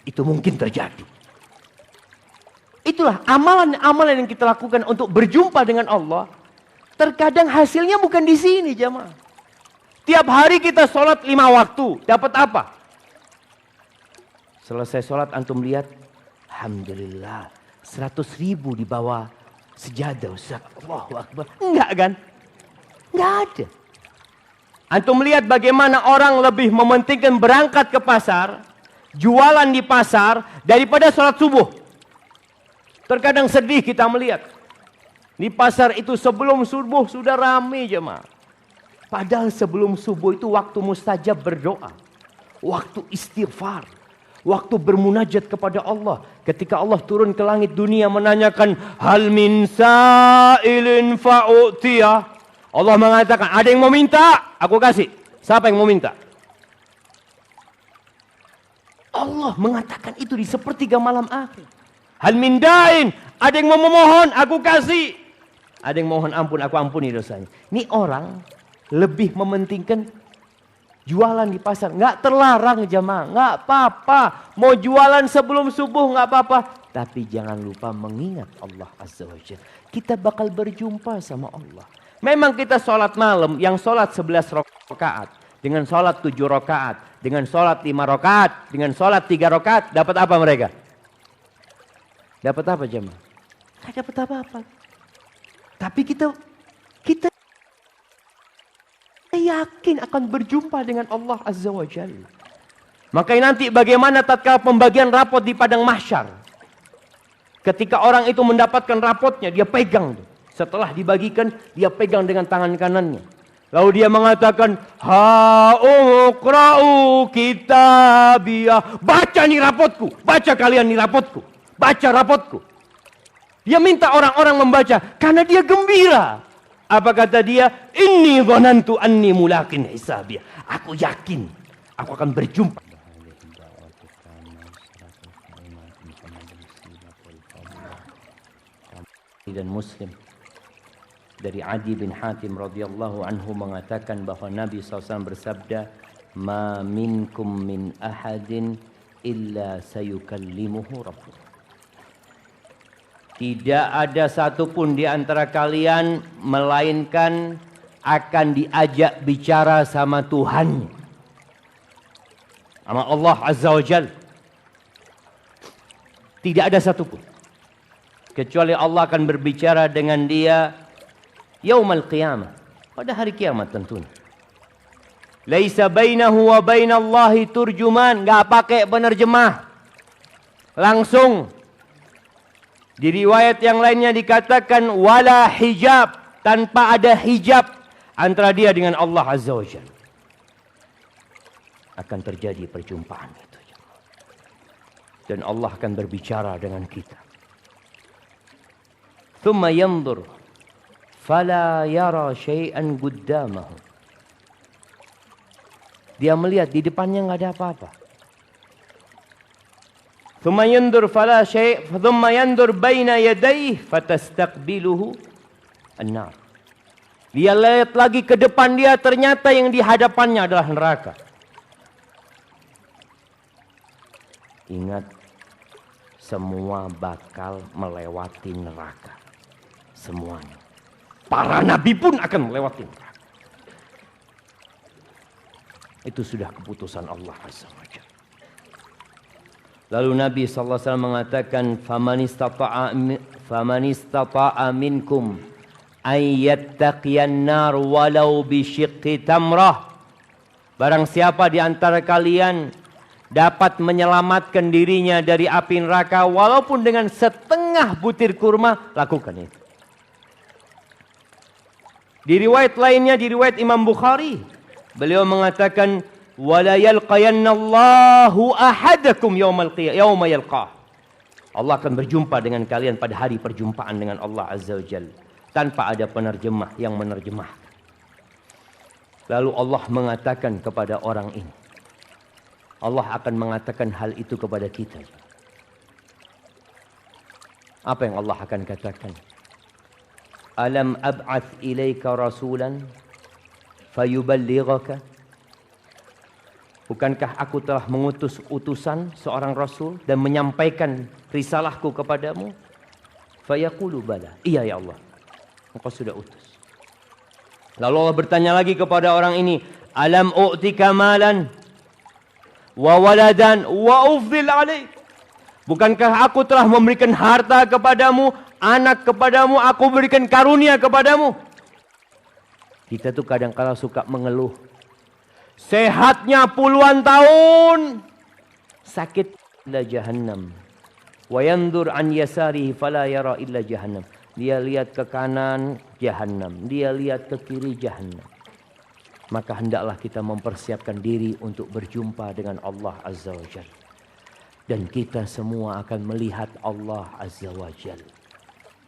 itu mungkin terjadi. Itulah amalan-amalan yang kita lakukan untuk berjumpa dengan Allah. Terkadang hasilnya bukan di sini jemaah. Tiap hari kita sholat 5 waktu. Dapat apa? Selesai sholat antum lihat. Alhamdulillah. 100.000 di bawah sejadah Ustaz. Allahu Akbar. Enggak kan? Enggak ada. Antum lihat bagaimana orang lebih mementingkan berangkat ke pasar. Jualan di pasar. Daripada sholat subuh. Terkadang sedih kita melihat. Di pasar itu sebelum subuh sudah ramai jemaah. Padahal sebelum subuh itu waktu mustajab berdoa. Waktu istighfar. Waktu bermunajat kepada Allah. Ketika Allah turun ke langit dunia menanyakan. Hal min sa'ilin fa'u'tiyah. Allah mengatakan ada yang mau minta. Aku kasih. Siapa yang mau minta? Allah mengatakan itu di sepertiga malam akhir. Hal min da'in. Ada yang mau memohon. Aku kasih. Ada yang mohon ampun. Aku ampuni dosanya. Ini orang lebih mementingkan jualan di pasar. Nggak terlarang jemaah, nggak apa-apa. Mau jualan sebelum subuh nggak apa-apa. Tapi jangan lupa mengingat Allah Azza wa Jalla. Kita bakal berjumpa sama Allah. Memang kita sholat malam, yang sholat 11 rakaat. Dengan sholat 7 rakaat. Dengan sholat 5 rakaat. Dengan sholat 3 rakaat. Dapat apa mereka? Dapat apa jemaah? Nggak dapat apa-apa. Tapi kita yakin akan berjumpa dengan Allah Azza wa Jalla. Makanya nanti bagaimana tatkala pembagian rapot di padang mahsyar. Ketika orang itu mendapatkan rapotnya, dia pegang. Setelah dibagikan, dia pegang dengan tangan kanannya. Lalu dia mengatakan, ha'uqra'u kitabiyah. Baca nih rapotku. Baca kalian nih rapotku. Baca rapotku. Dia minta orang-orang membaca karena dia gembira. Apa kata dia? Inni dhanantu anni mulaqin hisabiyah. Aku yakin aku akan berjumpa. Dan Muslim dari Adi bin Hatim radhiyallahu anhu mengatakan bahwa Nabi SAW bersabda, "Ma minkum min ahadin illa sayukallimuhu rabbuh." Tidak ada satupun di antara kalian melainkan akan diajak bicara sama Tuhannya, sama Allah Azza wa Jalla. Tidak ada satupun kecuali Allah akan berbicara dengan dia yaumal qiyamah, pada hari kiamat tentunya. Laisa bainahu wa bainallahi turjuman, enggak pakai penerjemah. Langsung. Di riwayat yang lainnya dikatakan wala hijab, tanpa ada hijab antara dia dengan Allah Azza wa Jalla. Akan terjadi perjumpaan itu. Dan Allah akan berbicara dengan kita. Thumma yanzur fala yara syai'an qaddamahu. Dia melihat di depannya enggak ada apa-apa. Thumma yanzur fala syai', thumma yanzur baina yadayhi fatastaqbiluhu an-nar. Dia lihat lagi ke depan dia, ternyata yang di hadapannya adalah neraka. Ingat, semua bakal melewati neraka. Semuanya. Para nabi pun akan melewati neraka. Itu sudah keputusan Allah Azza wa Jalla. Lalu Nabi SAW mengatakan, "Faman istata'a minkum ayyattaqiyan nar walau bisyiqqi tamrah." Barang siapa di antara kalian dapat menyelamatkan dirinya dari api neraka walaupun dengan setengah butir kurma, lakukan itu. Di riwayat lainnya, di riwayat Imam Bukhari, beliau mengatakan, "Wala yalqayannallahu ahadakum yauma yalqah." Allah akan berjumpa dengan kalian pada hari perjumpaan dengan Allah Azza wa Jalla, tanpa ada penerjemah yang menerjemahkan. Lalu Allah mengatakan kepada orang ini, Allah akan mengatakan hal itu kepada kita. Apa yang Allah akan katakan? Alam ab'ath ilaika rasulan fayuballighaka. Bukankah aku telah mengutus utusan seorang rasul dan menyampaikan risalahku kepadamu? Fayaqulu bala. Iya ya Allah, engkau sudah utus. Lalu Allah bertanya lagi kepada orang ini, alam u'tika malan wa waladan wa ufdil alaik. Bukankah aku telah memberikan harta kepadamu, anak kepadamu, aku berikan karunia kepadamu? Kita tuh kadang-kala suka mengeluh. Sehatnya puluhan tahun, sakit illa jahannam. Wa yandur an yasarihi fala yara illa jahannam. Dia lihat ke kanan, jahannam. Dia lihat ke kiri, jahannam. Maka hendaklah kita mempersiapkan diri untuk berjumpa dengan Allah Azza wa Jalla. Dan kita semua akan melihat Allah Azza wa Jalla,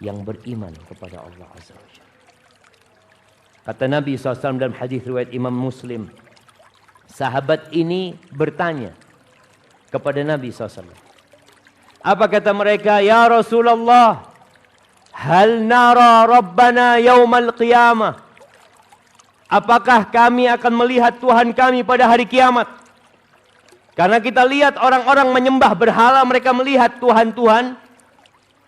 yang beriman kepada Allah Azza wa Jalla. Kata Nabi SAW dalam hadis riwayat Imam Muslim, sahabat ini bertanya kepada Nabi SAW. Apa kata mereka? Ya Rasulullah, hal nara Rabbana yaumal qiyamah. Apakah kami akan melihat Tuhan kami pada hari kiamat? Karena kita lihat orang-orang menyembah berhala, mereka melihat Tuhan-Tuhan,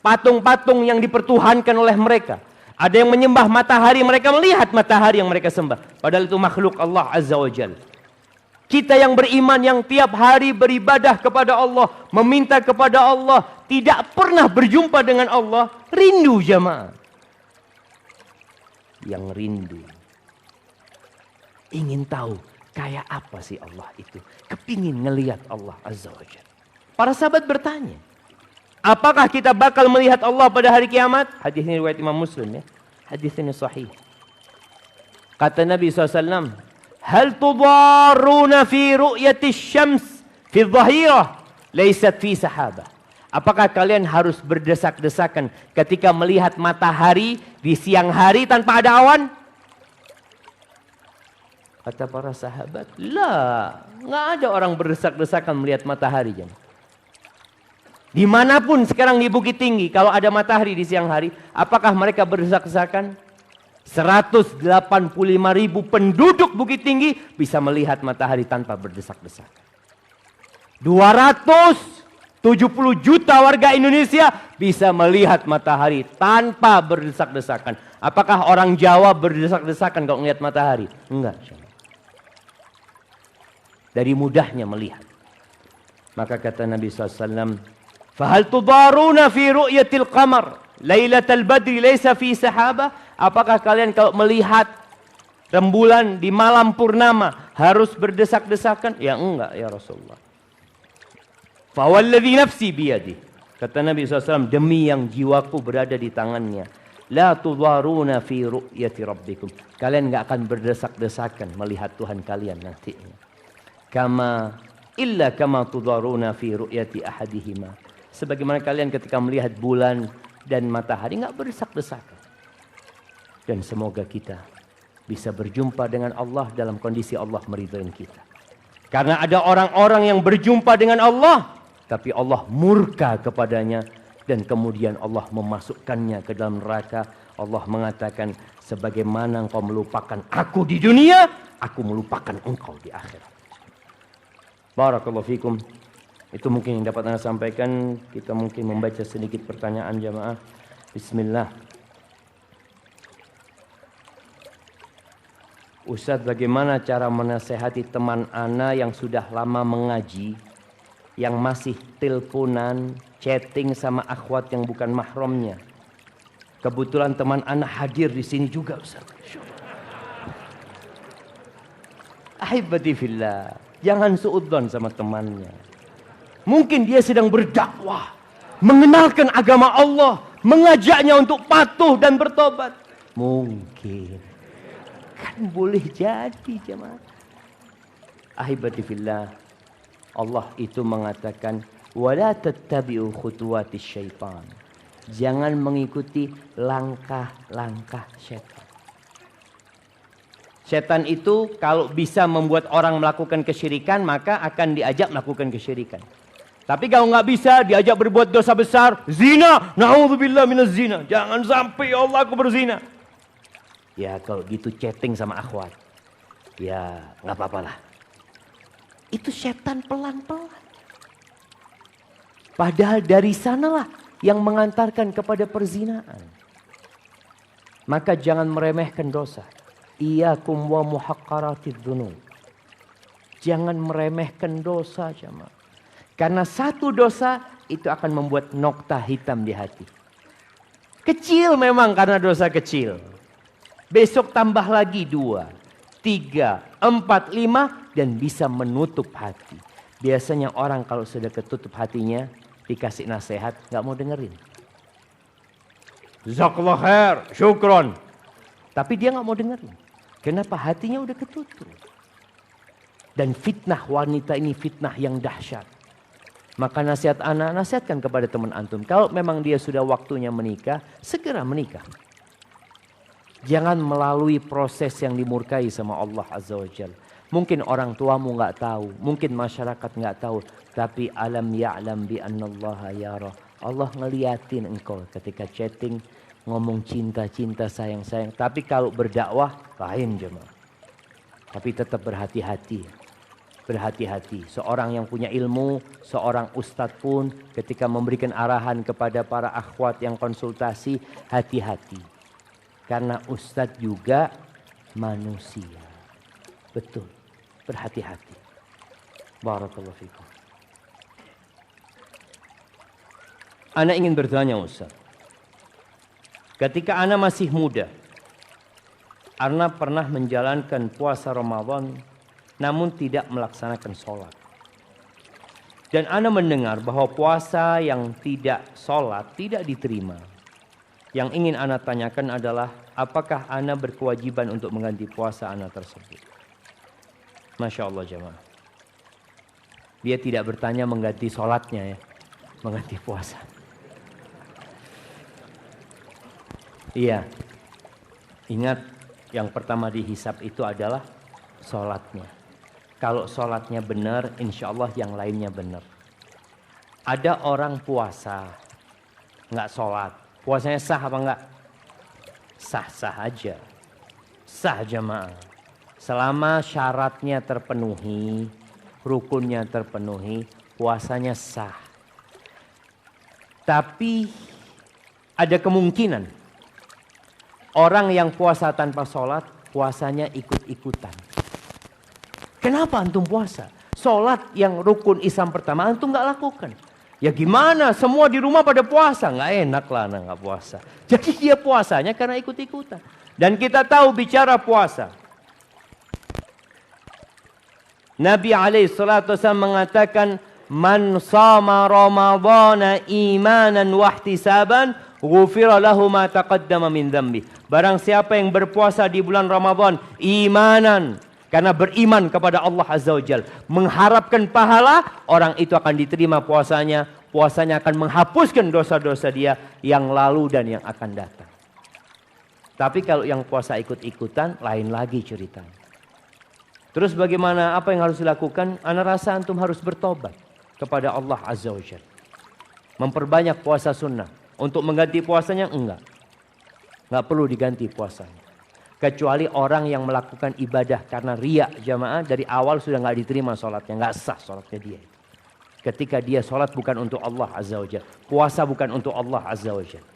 patung-patung yang dipertuhankan oleh mereka. Ada yang menyembah matahari, mereka melihat matahari yang mereka sembah. Padahal itu makhluk Allah Azza wa Jalla. Kita yang beriman, yang tiap hari beribadah kepada Allah, meminta kepada Allah, tidak pernah berjumpa dengan Allah, rindu jamaah. Yang rindu, ingin tahu kayak apa sih Allah itu. Kepingin ngelihat Allah Azza wa Jalla. Para sahabat bertanya, apakah kita bakal melihat Allah pada hari kiamat? Hadis ini riwayat Imam Muslim ya. Hadis ini sahih. Kata Nabi SAW, hal tudaruna fi ru'yati syams fi dhahirah laysat fi sahabah. Apakah kalian harus berdesak-desakan ketika melihat matahari di siang hari tanpa ada awan? Kata para sahabat, lah, nggak ada orang berdesak-desakan melihat matahari. Jangan. Dimanapun sekarang di Bukit Tinggi, kalau ada matahari di siang hari, apakah mereka berdesak-desakan? 185.000 penduduk Bukit Tinggi bisa melihat matahari tanpa berdesak-desakan. 270 juta warga Indonesia bisa melihat matahari tanpa berdesak-desakan. Apakah orang Jawa berdesak-desakan kalau melihat matahari? Enggak. Dari mudahnya melihat. Maka kata Nabi SAW, "Fahal tudaruna fi ru'yatil qamar lailatal badri laysa fi sahabah?" Apakah kalian kalau melihat rembulan di malam purnama harus berdesak-desakan? Ya enggak ya Rasulullah. Fawalladzi nafsi biyadi. Kata Nabi SAW, demi yang jiwaku berada di tangannya. La tudaruna fi ru'yati rabbikum. Kalian enggak akan berdesak-desakan melihat Tuhan kalian nantinya. Kama tudaruna fi ru'yati ahadihima. Sebagaimana kalian ketika melihat bulan dan matahari enggak berdesak-desakan. Dan semoga kita bisa berjumpa dengan Allah dalam kondisi Allah meridhai kita. Karena ada orang-orang yang berjumpa dengan Allah, tapi Allah murka kepadanya dan kemudian Allah memasukkannya ke dalam neraka. Allah mengatakan, sebagaimana engkau melupakan aku di dunia, aku melupakan engkau di akhirat. Barakallahu fikum. Itu mungkin yang dapat Anda sampaikan. Kita mungkin membaca sedikit pertanyaan jamaah. Bismillah. Ustaz, bagaimana cara menasehati teman Ana yang sudah lama mengaji, yang masih teleponan, chatting sama akhwat yang bukan mahramnya? Kebetulan teman Ana hadir di sini juga, Ustaz. Ahibati fillah, jangan suudzon sama temannya. Mungkin dia sedang berdakwah, mengenalkan agama Allah, mengajaknya untuk patuh dan bertobat. Mungkin. Kan boleh jadi jemaah. Ahibati fillah, Allah itu mengatakan, wala tattabi'u khutuwatis syaitan. Jangan mengikuti langkah-langkah syaitan. Syaitan itu kalau bisa membuat orang melakukan kesyirikan, maka akan diajak melakukan kesyirikan. Tapi kalau nggak bisa, diajak berbuat dosa besar, zina, na'udzubillah minaz zina. Jangan sampai ya Allah aku berzina. Ya kalau gitu chatting sama akhwat, ya nggak apa-apalah. Itu setan pelan-pelan. Padahal dari sanalah yang mengantarkan kepada perzinaan. Maka jangan meremehkan dosa. Iyyakum wa muhaqqaratidz dzunub. Jangan meremehkan dosa jemaah. Karena satu dosa itu akan membuat nokta hitam di hati. Kecil memang karena dosa kecil. Besok tambah lagi 2, 3, 4, 5 dan bisa menutup hati. Biasanya orang kalau sudah ketutup hatinya, dikasih nasihat nggak mau dengerin. Jazakallah khair, syukron. Tapi dia nggak mau dengerin. Kenapa? Hatinya udah ketutup. Dan fitnah wanita ini fitnah yang dahsyat. Maka nasihat anak, nasihatkan kepada teman antum. Kalau memang dia sudah waktunya menikah, segera menikah. Jangan melalui proses yang dimurkai sama Allah Azza wa Jalla. Mungkin orang tuamu nggak tahu, mungkin masyarakat nggak tahu, tapi alam ya'lam bi annallaha yara. Allah ngeliatin engkau ketika chatting, ngomong cinta-cinta, sayang-sayang. Tapi kalau berdakwah lain jemaah. Tapi tetap berhati-hati. Berhati-hati. Seorang yang punya ilmu, seorang ustadz pun ketika memberikan arahan kepada para akhwat yang konsultasi, hati-hati. Karena ustadz juga manusia. Betul. Berhati-hati. Barakallahu fikum. Ana ingin bertanya Ustaz. Ketika ana masih muda, ana pernah menjalankan puasa Ramadan namun tidak melaksanakan sholat. Dan ana mendengar bahwa puasa yang tidak sholat tidak diterima. Yang ingin ana tanyakan adalah, apakah ana berkewajiban untuk mengganti puasa ana tersebut? Masya Allah jemaah. Dia tidak bertanya mengganti sholatnya ya. mengganti puasa. Iya, ingat yang pertama dihisap itu adalah sholatnya. Kalau sholatnya benar, insya Allah yang lainnya benar. Ada orang puasa, nggak sholat, puasanya sah apa enggak? Sah-sah aja, sah jamaah. Selama syaratnya terpenuhi, rukunnya terpenuhi, puasanya sah. Tapi ada kemungkinan orang yang puasa tanpa sholat, puasanya ikut-ikutan. Kenapa antum puasa? Sholat yang rukun Islam pertama antum nggak lakukan. Ya gimana? Semua di rumah pada puasa, nggak enak lah nggak puasa. Jadi dia puasanya karena ikut-ikutan. Dan kita tahu bicara puasa, Nabi SAW mengatakan, man sama Ramadhana imanan wahtisaban, ghufira lahu ma taqaddama min dzambi. Barang siapa yang berpuasa di bulan Ramadan imanan, karena beriman kepada Allah Azza wa Jalla, mengharapkan pahala, orang itu akan diterima puasanya. Puasanya akan menghapuskan dosa-dosa dia yang lalu dan yang akan datang. Tapi kalau yang puasa ikut-ikutan, lain lagi ceritanya. Terus bagaimana, apa yang harus dilakukan? Ana rasa antum harus bertobat kepada Allah Azza wa Jalla. Memperbanyak puasa sunnah. Untuk mengganti puasanya enggak. Enggak perlu diganti puasanya. Kecuali orang yang melakukan ibadah karena riya jamaah, dari awal sudah enggak diterima sholatnya. Enggak sah sholatnya dia. Ketika dia sholat bukan untuk Allah Azza wa Jalla. Puasa bukan untuk Allah Azza wa Jalla.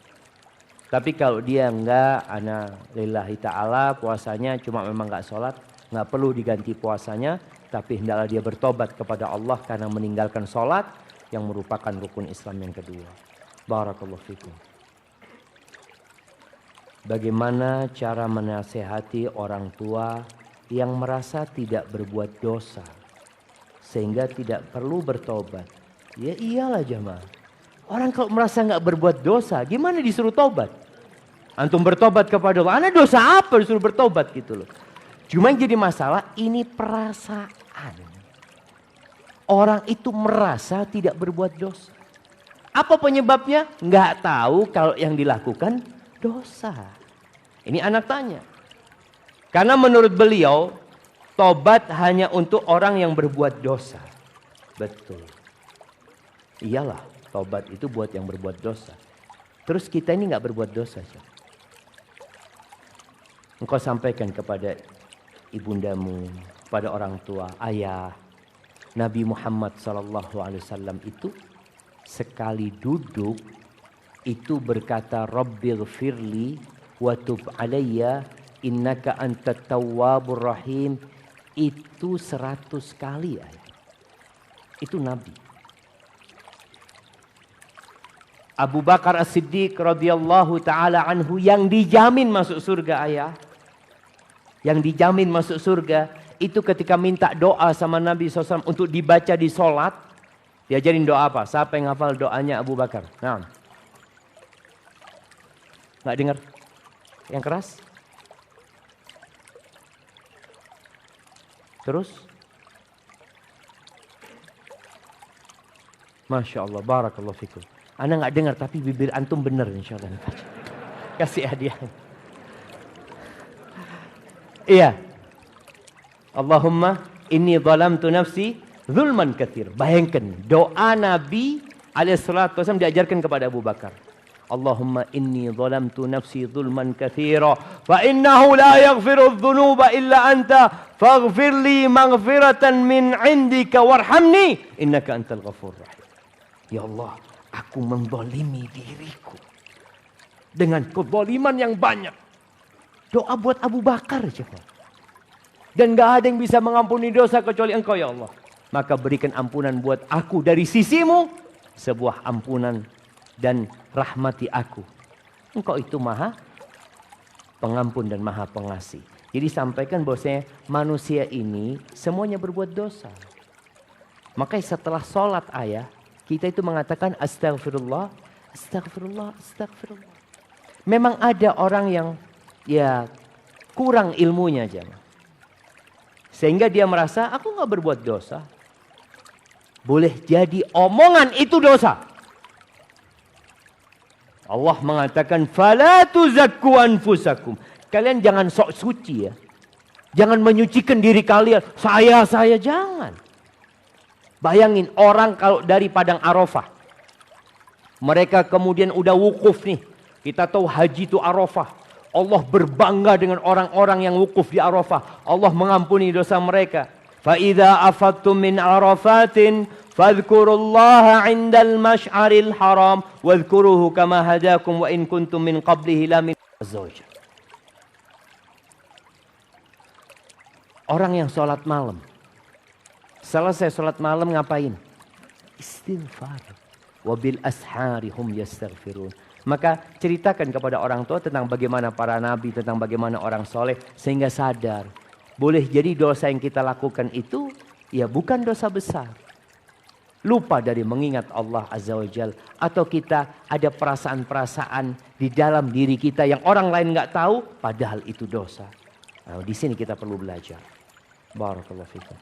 Tapi kalau dia enggak, ana lillahi ta'ala, puasanya cuma memang enggak sholat, enggak perlu diganti puasanya. Tapi hendaklah dia bertobat kepada Allah karena meninggalkan sholat yang merupakan rukun Islam yang kedua. Barakallahu fikum. Bagaimana cara menasehati orang tua yang merasa tidak berbuat dosa sehingga tidak perlu bertobat? Ya iyalah jamaah. Orang kalau merasa nggak berbuat dosa, gimana disuruh tobat? Antum bertobat kepada Allah, ana dosa apa disuruh bertobat gitu loh. Cuma yang jadi masalah ini perasaan. Orang itu merasa tidak berbuat dosa. Apa penyebabnya? Nggak tahu kalau yang dilakukan dosa. Ini anak tanya. Karena menurut beliau, tobat hanya untuk orang yang berbuat dosa. Betul. Iyalah, tobat itu buat yang berbuat dosa. Terus kita ini nggak berbuat dosa. Engkau sampaikan kepada ibundamu, pada orang tua, ayah, Nabi Muhammad SAW itu sekali duduk itu berkata, Rabbighfirli wa tub alayya innaka antat tawwabur rahim. Itu 100 kali ayah. Itu Nabi. Abu Bakar As-Siddiq radhiyallahu taala anhu yang dijamin masuk surga ayah. Yang dijamin masuk surga itu ketika minta doa sama Nabi SAW untuk dibaca di sholat. Diajarin doa apa? Siapa yang hafal doanya Abu Bakar? Nah. Nggak dengar? Yang keras? Terus? Masya Allah, barakallahu fikum. Anda nggak dengar tapi bibir antum benar insya Allah. Kasih hadiah. Iya. Allahumma inni zalamtu nafsi zulman katsir. Bayangkan doa Nabi alaihissalam diajarkan kepada Abu Bakar. Allahumma inni zalamtu nafsi zulman katsira fa innahu la yaghfiru dzunuba illa anta faghfir li maghfiratan min indika warhamni innaka antal ghafurur rahim. Ya Allah, aku menzalimi diriku dengan kezaliman yang banyak. Doa buat Abu Bakar coba. Dan gak ada yang bisa mengampuni dosa kecuali Engkau ya Allah. Maka berikan ampunan buat aku dari sisimu. Sebuah ampunan dan rahmati aku. Engkau itu maha pengampun dan maha pengasih. Jadi sampaikan bahwasanya manusia ini semuanya berbuat dosa. Makanya setelah sholat ayah, kita itu mengatakan astagfirullah, astagfirullah, astagfirullah. Memang ada orang yang ya kurang ilmunya aja. Sehingga dia merasa aku gak berbuat dosa. Boleh jadi omongan itu dosa. Allah mengatakan, "Fala tuzakku anfusakum." Kalian jangan sok suci ya. Jangan menyucikan diri kalian. Saya jangan. Bayangin orang kalau dari padang Arafah. Mereka kemudian udah wukuf nih. Kita tahu haji itu Arafah. Allah berbangga dengan orang-orang yang wukuf di Arafah. Allah mengampuni dosa mereka. فَإِذَا أَفَضْتُم مِّنْ عَرَفَاتٍ فَاذْكُرُوا اللَّهَ عِندَ الْمَشْعَرِ الْحَرَامِ وَاذْكُرُوهُ كَمَا هَدَاكُمْ وَإِن كُنتُم مِّن قَبْلِهِ لَمِنَ الزَّوَاجِ. Orang yang sholat malam. Selesai sholat malam ngapain? Istighfar. وَبِالْأَسْحَارِ هُمْ يَسْتَغْفِرُونَ. Maka ceritakan kepada orang tua tentang bagaimana para nabi, tentang bagaimana orang soleh. Sehingga sadar. Boleh jadi dosa yang kita lakukan itu ya bukan dosa besar. Lupa dari mengingat Allah Azza wa Jal. Atau kita ada perasaan-perasaan di dalam diri kita yang orang lain nggak tahu. Padahal itu dosa. Nah, di sini kita perlu belajar. Barakallahu fikum.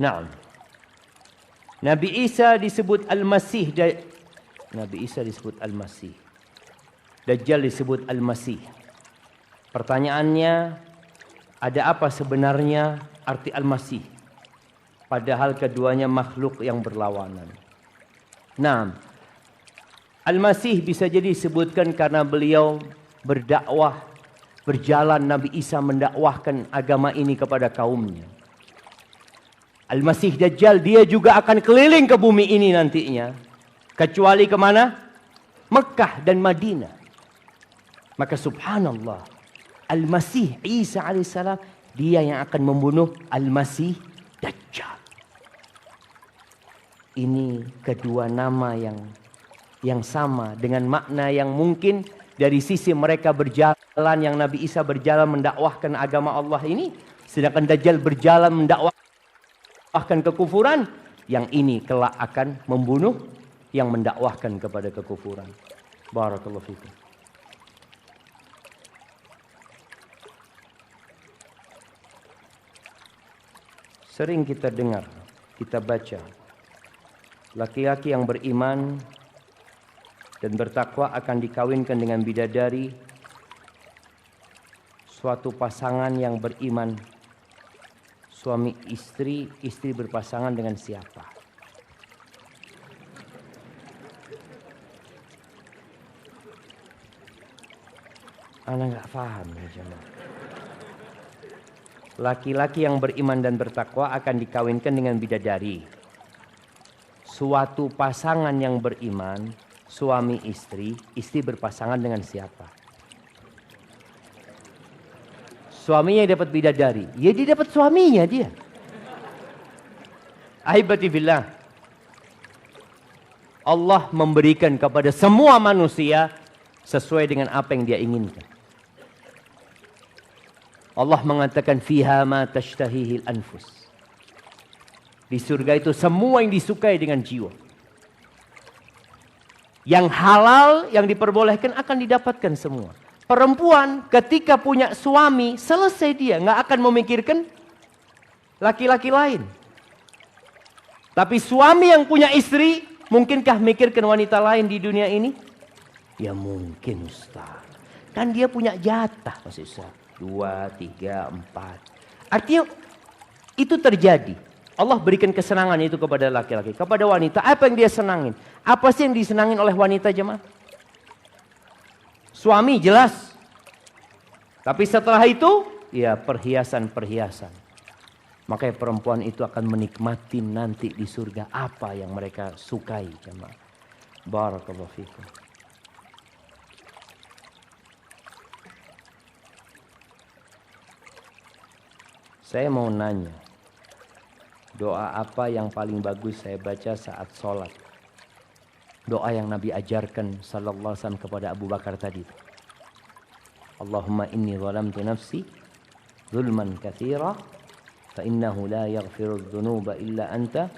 Nah, Nabi Isa disebut Al-Masih. Nabi Isa disebut Al-Masih. Dajjal disebut Al-Masih. Pertanyaannya, ada apa sebenarnya arti Al-Masih? Padahal keduanya makhluk yang berlawanan. Nah, Al-Masih bisa jadi disebutkan karena beliau berdakwah, berjalan Nabi Isa mendakwahkan agama ini kepada kaumnya. Al-Masih Dajjal dia juga akan keliling ke bumi ini nantinya. Kecuali kemana? Mekah dan Madinah. Maka subhanallah, Al-Masih Isa alaihissalam, dia yang akan membunuh Al-Masih Dajjal. Ini kedua nama yang sama dengan makna yang mungkin dari sisi mereka berjalan, yang Nabi Isa berjalan mendakwahkan agama Allah ini, sedangkan Dajjal berjalan mendakwahkan kekufuran, yang ini kelak akan membunuh yang mendakwahkan kepada kekufuran. Barakallahu fikum. Sering kita dengar, kita baca, laki-laki yang beriman dan bertakwa akan dikawinkan dengan bidadari, suatu pasangan yang beriman, suami istri, istri berpasangan dengan siapa? Anak nggak paham ya jemaah. Laki-laki yang beriman dan bertakwa akan dikawinkan dengan bidadari. Suatu pasangan yang beriman, suami istri, istri berpasangan dengan siapa? Suaminya yang dapat bidadari, ya dia dapat suaminya dia. Ahibati fillah. Allah memberikan kepada semua manusia sesuai dengan apa yang dia inginkan. Allah mengatakan fiha ma tashtahihil anfus. Di surga itu semua yang disukai dengan jiwa. Yang halal, yang diperbolehkan akan didapatkan semua. Perempuan ketika punya suami, selesai dia, nggak akan memikirkan laki-laki lain. Tapi suami yang punya istri, mungkinkah mikirkan wanita lain di dunia ini? Ya mungkin Ustaz. Kan dia punya jatah Mas Ustaz. 2, 3, 4. Artinya itu terjadi. Allah berikan kesenangan itu kepada laki-laki. Kepada wanita, apa yang dia senangin? Apa sih yang disenangin oleh wanita jemaah? Suami jelas. Tapi setelah itu, ya perhiasan-perhiasan. Makanya perempuan itu akan menikmati nanti di surga apa yang mereka sukai jemaah. Barakallahu fikum. Saya mau nanya, doa apa yang paling bagus saya baca saat sholat? Doa yang Nabi ajarkan sallallahu alaihi wasallam kepada Abu Bakar tadi. Allahumma inni zalamtu nafsi zulman katsira fa innahu la yaghfiru dzunuba illa anta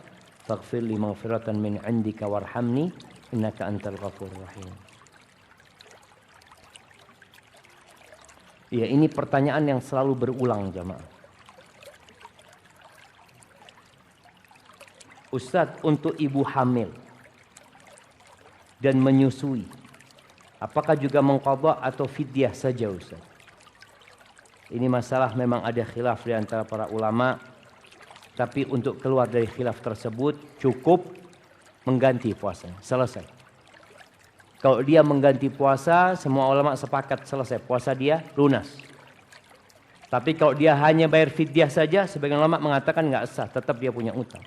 faghfir li maghfiratan min 'indika warhamni innaka antal ghafurur rahim. Ya, ini pertanyaan yang selalu berulang jamaah. Ustadz, untuk ibu hamil dan menyusui, apakah juga mengqadha atau fidyah saja Ustaz? Ini masalah memang ada khilaf di antara para ulama. Tapi untuk keluar dari khilaf tersebut cukup mengganti puasanya. Selesai. Kalau dia mengganti puasa, semua ulama sepakat selesai. Puasa dia lunas. Tapi kalau dia hanya bayar fidyah saja, sebagian ulama mengatakan nggak sah. Tetap dia punya utang.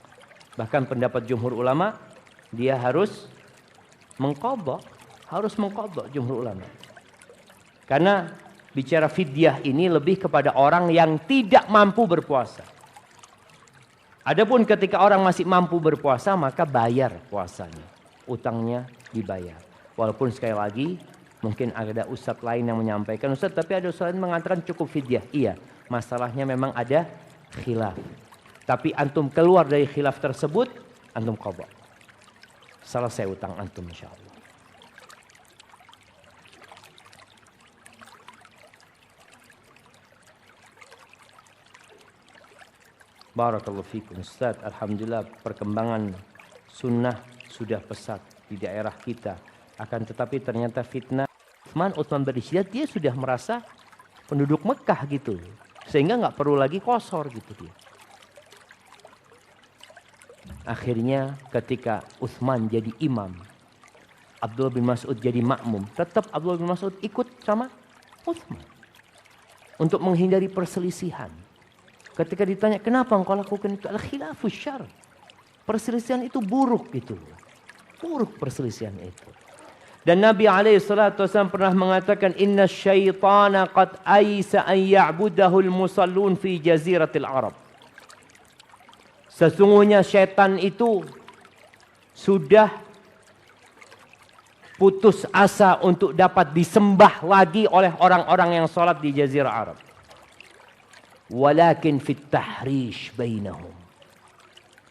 Bahkan pendapat jumhur ulama, dia harus mengqadha. Harus mengqadha jumhur ulama. Karena bicara fidyah ini lebih kepada orang yang tidak mampu berpuasa. Adapun ketika orang masih mampu berpuasa, maka bayar puasanya. Utangnya dibayar. Walaupun sekali lagi, mungkin ada ustadz lain yang menyampaikan, ustadz tapi ada ustadz lain mengatakan cukup fidyah. Iya, masalahnya memang ada khilaf. Tapi antum keluar dari khilaf tersebut, antum qadha. Selesai utang antum insyaallah. Barakallahu fikum Ustaz. Alhamdulillah perkembangan sunnah sudah pesat di daerah kita. Akan tetapi ternyata fitnah. Utsman bin Syidad dia sudah merasa penduduk Mekah gitu. Sehingga nggak perlu lagi kosor gitu dia. Akhirnya ketika Utsman jadi imam, Abdullah bin Mas'ud jadi makmum, tetap Abdullah bin Mas'ud ikut sama Utsman. Untuk menghindari perselisihan. Ketika ditanya kenapa engkau lakukan itu? Al-khilafus syar. Perselisihan itu buruk gitu. Buruk perselisihan itu. Dan Nabi SAW pernah mengatakan inna syaitana qad aisa an ya'budahul musallun fi jaziratil Arab. Sesungguhnya syaitan itu sudah putus asa untuk dapat disembah lagi oleh orang-orang yang sholat di Jazirah Arab. Walakin fit tahrish bainahum.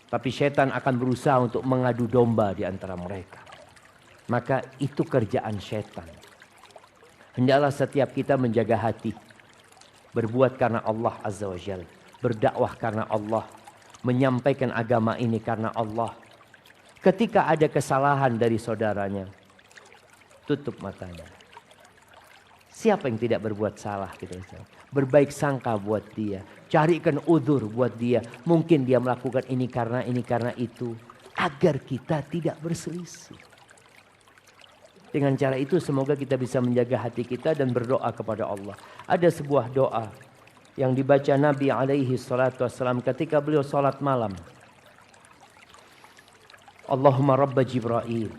Tapi syaitan akan berusaha untuk mengadu domba di antara mereka. Maka itu kerjaan syaitan. Hendaklah setiap kita menjaga hati. Berbuat karena Allah Azza wa Jalla. Berdakwah karena Allah. Menyampaikan agama ini karena Allah. Ketika ada kesalahan dari saudaranya, tutup matanya. Siapa yang tidak berbuat salah? Berbaik sangka buat dia. Carikan uzur buat dia. Mungkin dia melakukan ini karena itu. Agar kita tidak berselisih. Dengan cara itu semoga kita bisa menjaga hati kita dan berdoa kepada Allah. Ada sebuah doa yang dibaca Nabi SAW ketika beliau salat malam. Allahumma Rabba Jibril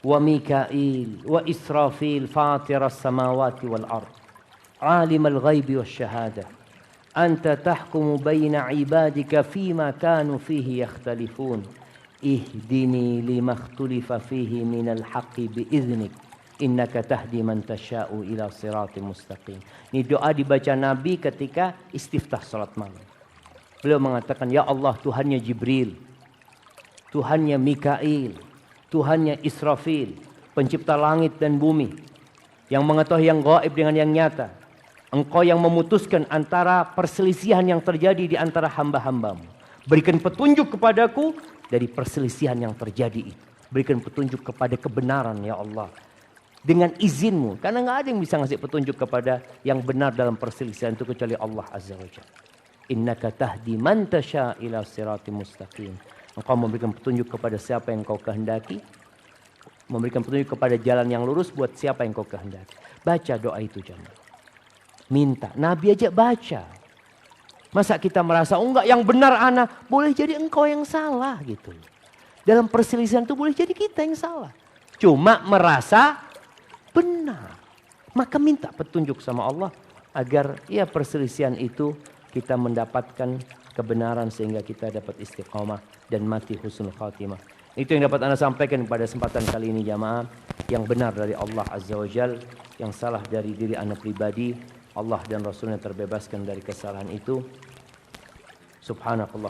wa Mikail wa Israfil fatiras samawati wal ard alimal ghaibi wasyahadah anta tahkumu baina ibadika fima kanu fihi yakhtalifun ihdini lima ikhtulifa fihi minal haqqi biiznik innaka tahdi man tasha'u ila siratim mustaqim. Ini doa dibaca Nabi ketika istiftah salat malam. Beliau mengatakan, ya Allah, Tuhannya Jibril, Tuhannya Mikail, Tuhannya Israfil, pencipta langit dan bumi, yang mengetahui yang gaib dengan yang nyata. Engkau yang memutuskan antara perselisihan yang terjadi di antara hamba-hambamu. Berikan petunjuk kepadaku dari perselisihan yang terjadi itu. Berikan petunjuk kepada kebenaran ya Allah. Dengan izinmu. Karena nggak ada yang bisa ngasih petunjuk kepada yang benar dalam perselisihan itu kecuali Allah Azza wa Jalla. Innaka tahdi man tasha ila siratim mustaqim. Engkau memberikan petunjuk kepada siapa yang kau kehendaki. Memberikan petunjuk kepada jalan yang lurus buat siapa yang kau kehendaki. Baca doa itu jemaah. Minta. Nabi aja baca. Masa kita merasa, oh enggak yang benar ana. Boleh jadi engkau yang salah gitu. Dalam perselisihan itu boleh jadi kita yang salah. Cuma merasa benar. Maka minta petunjuk sama Allah. Agar ya perselisihan itu kita mendapatkan kebenaran sehingga kita dapat istiqamah dan mati husnul khatimah. Itu yang dapat Anda sampaikan pada kesempatan kali ini jamaah. Yang benar dari Allah Azza wa Jal. Yang salah dari diri Anda pribadi. Allah dan Rasulnya terbebaskan dari kesalahan itu. Subhanakallah.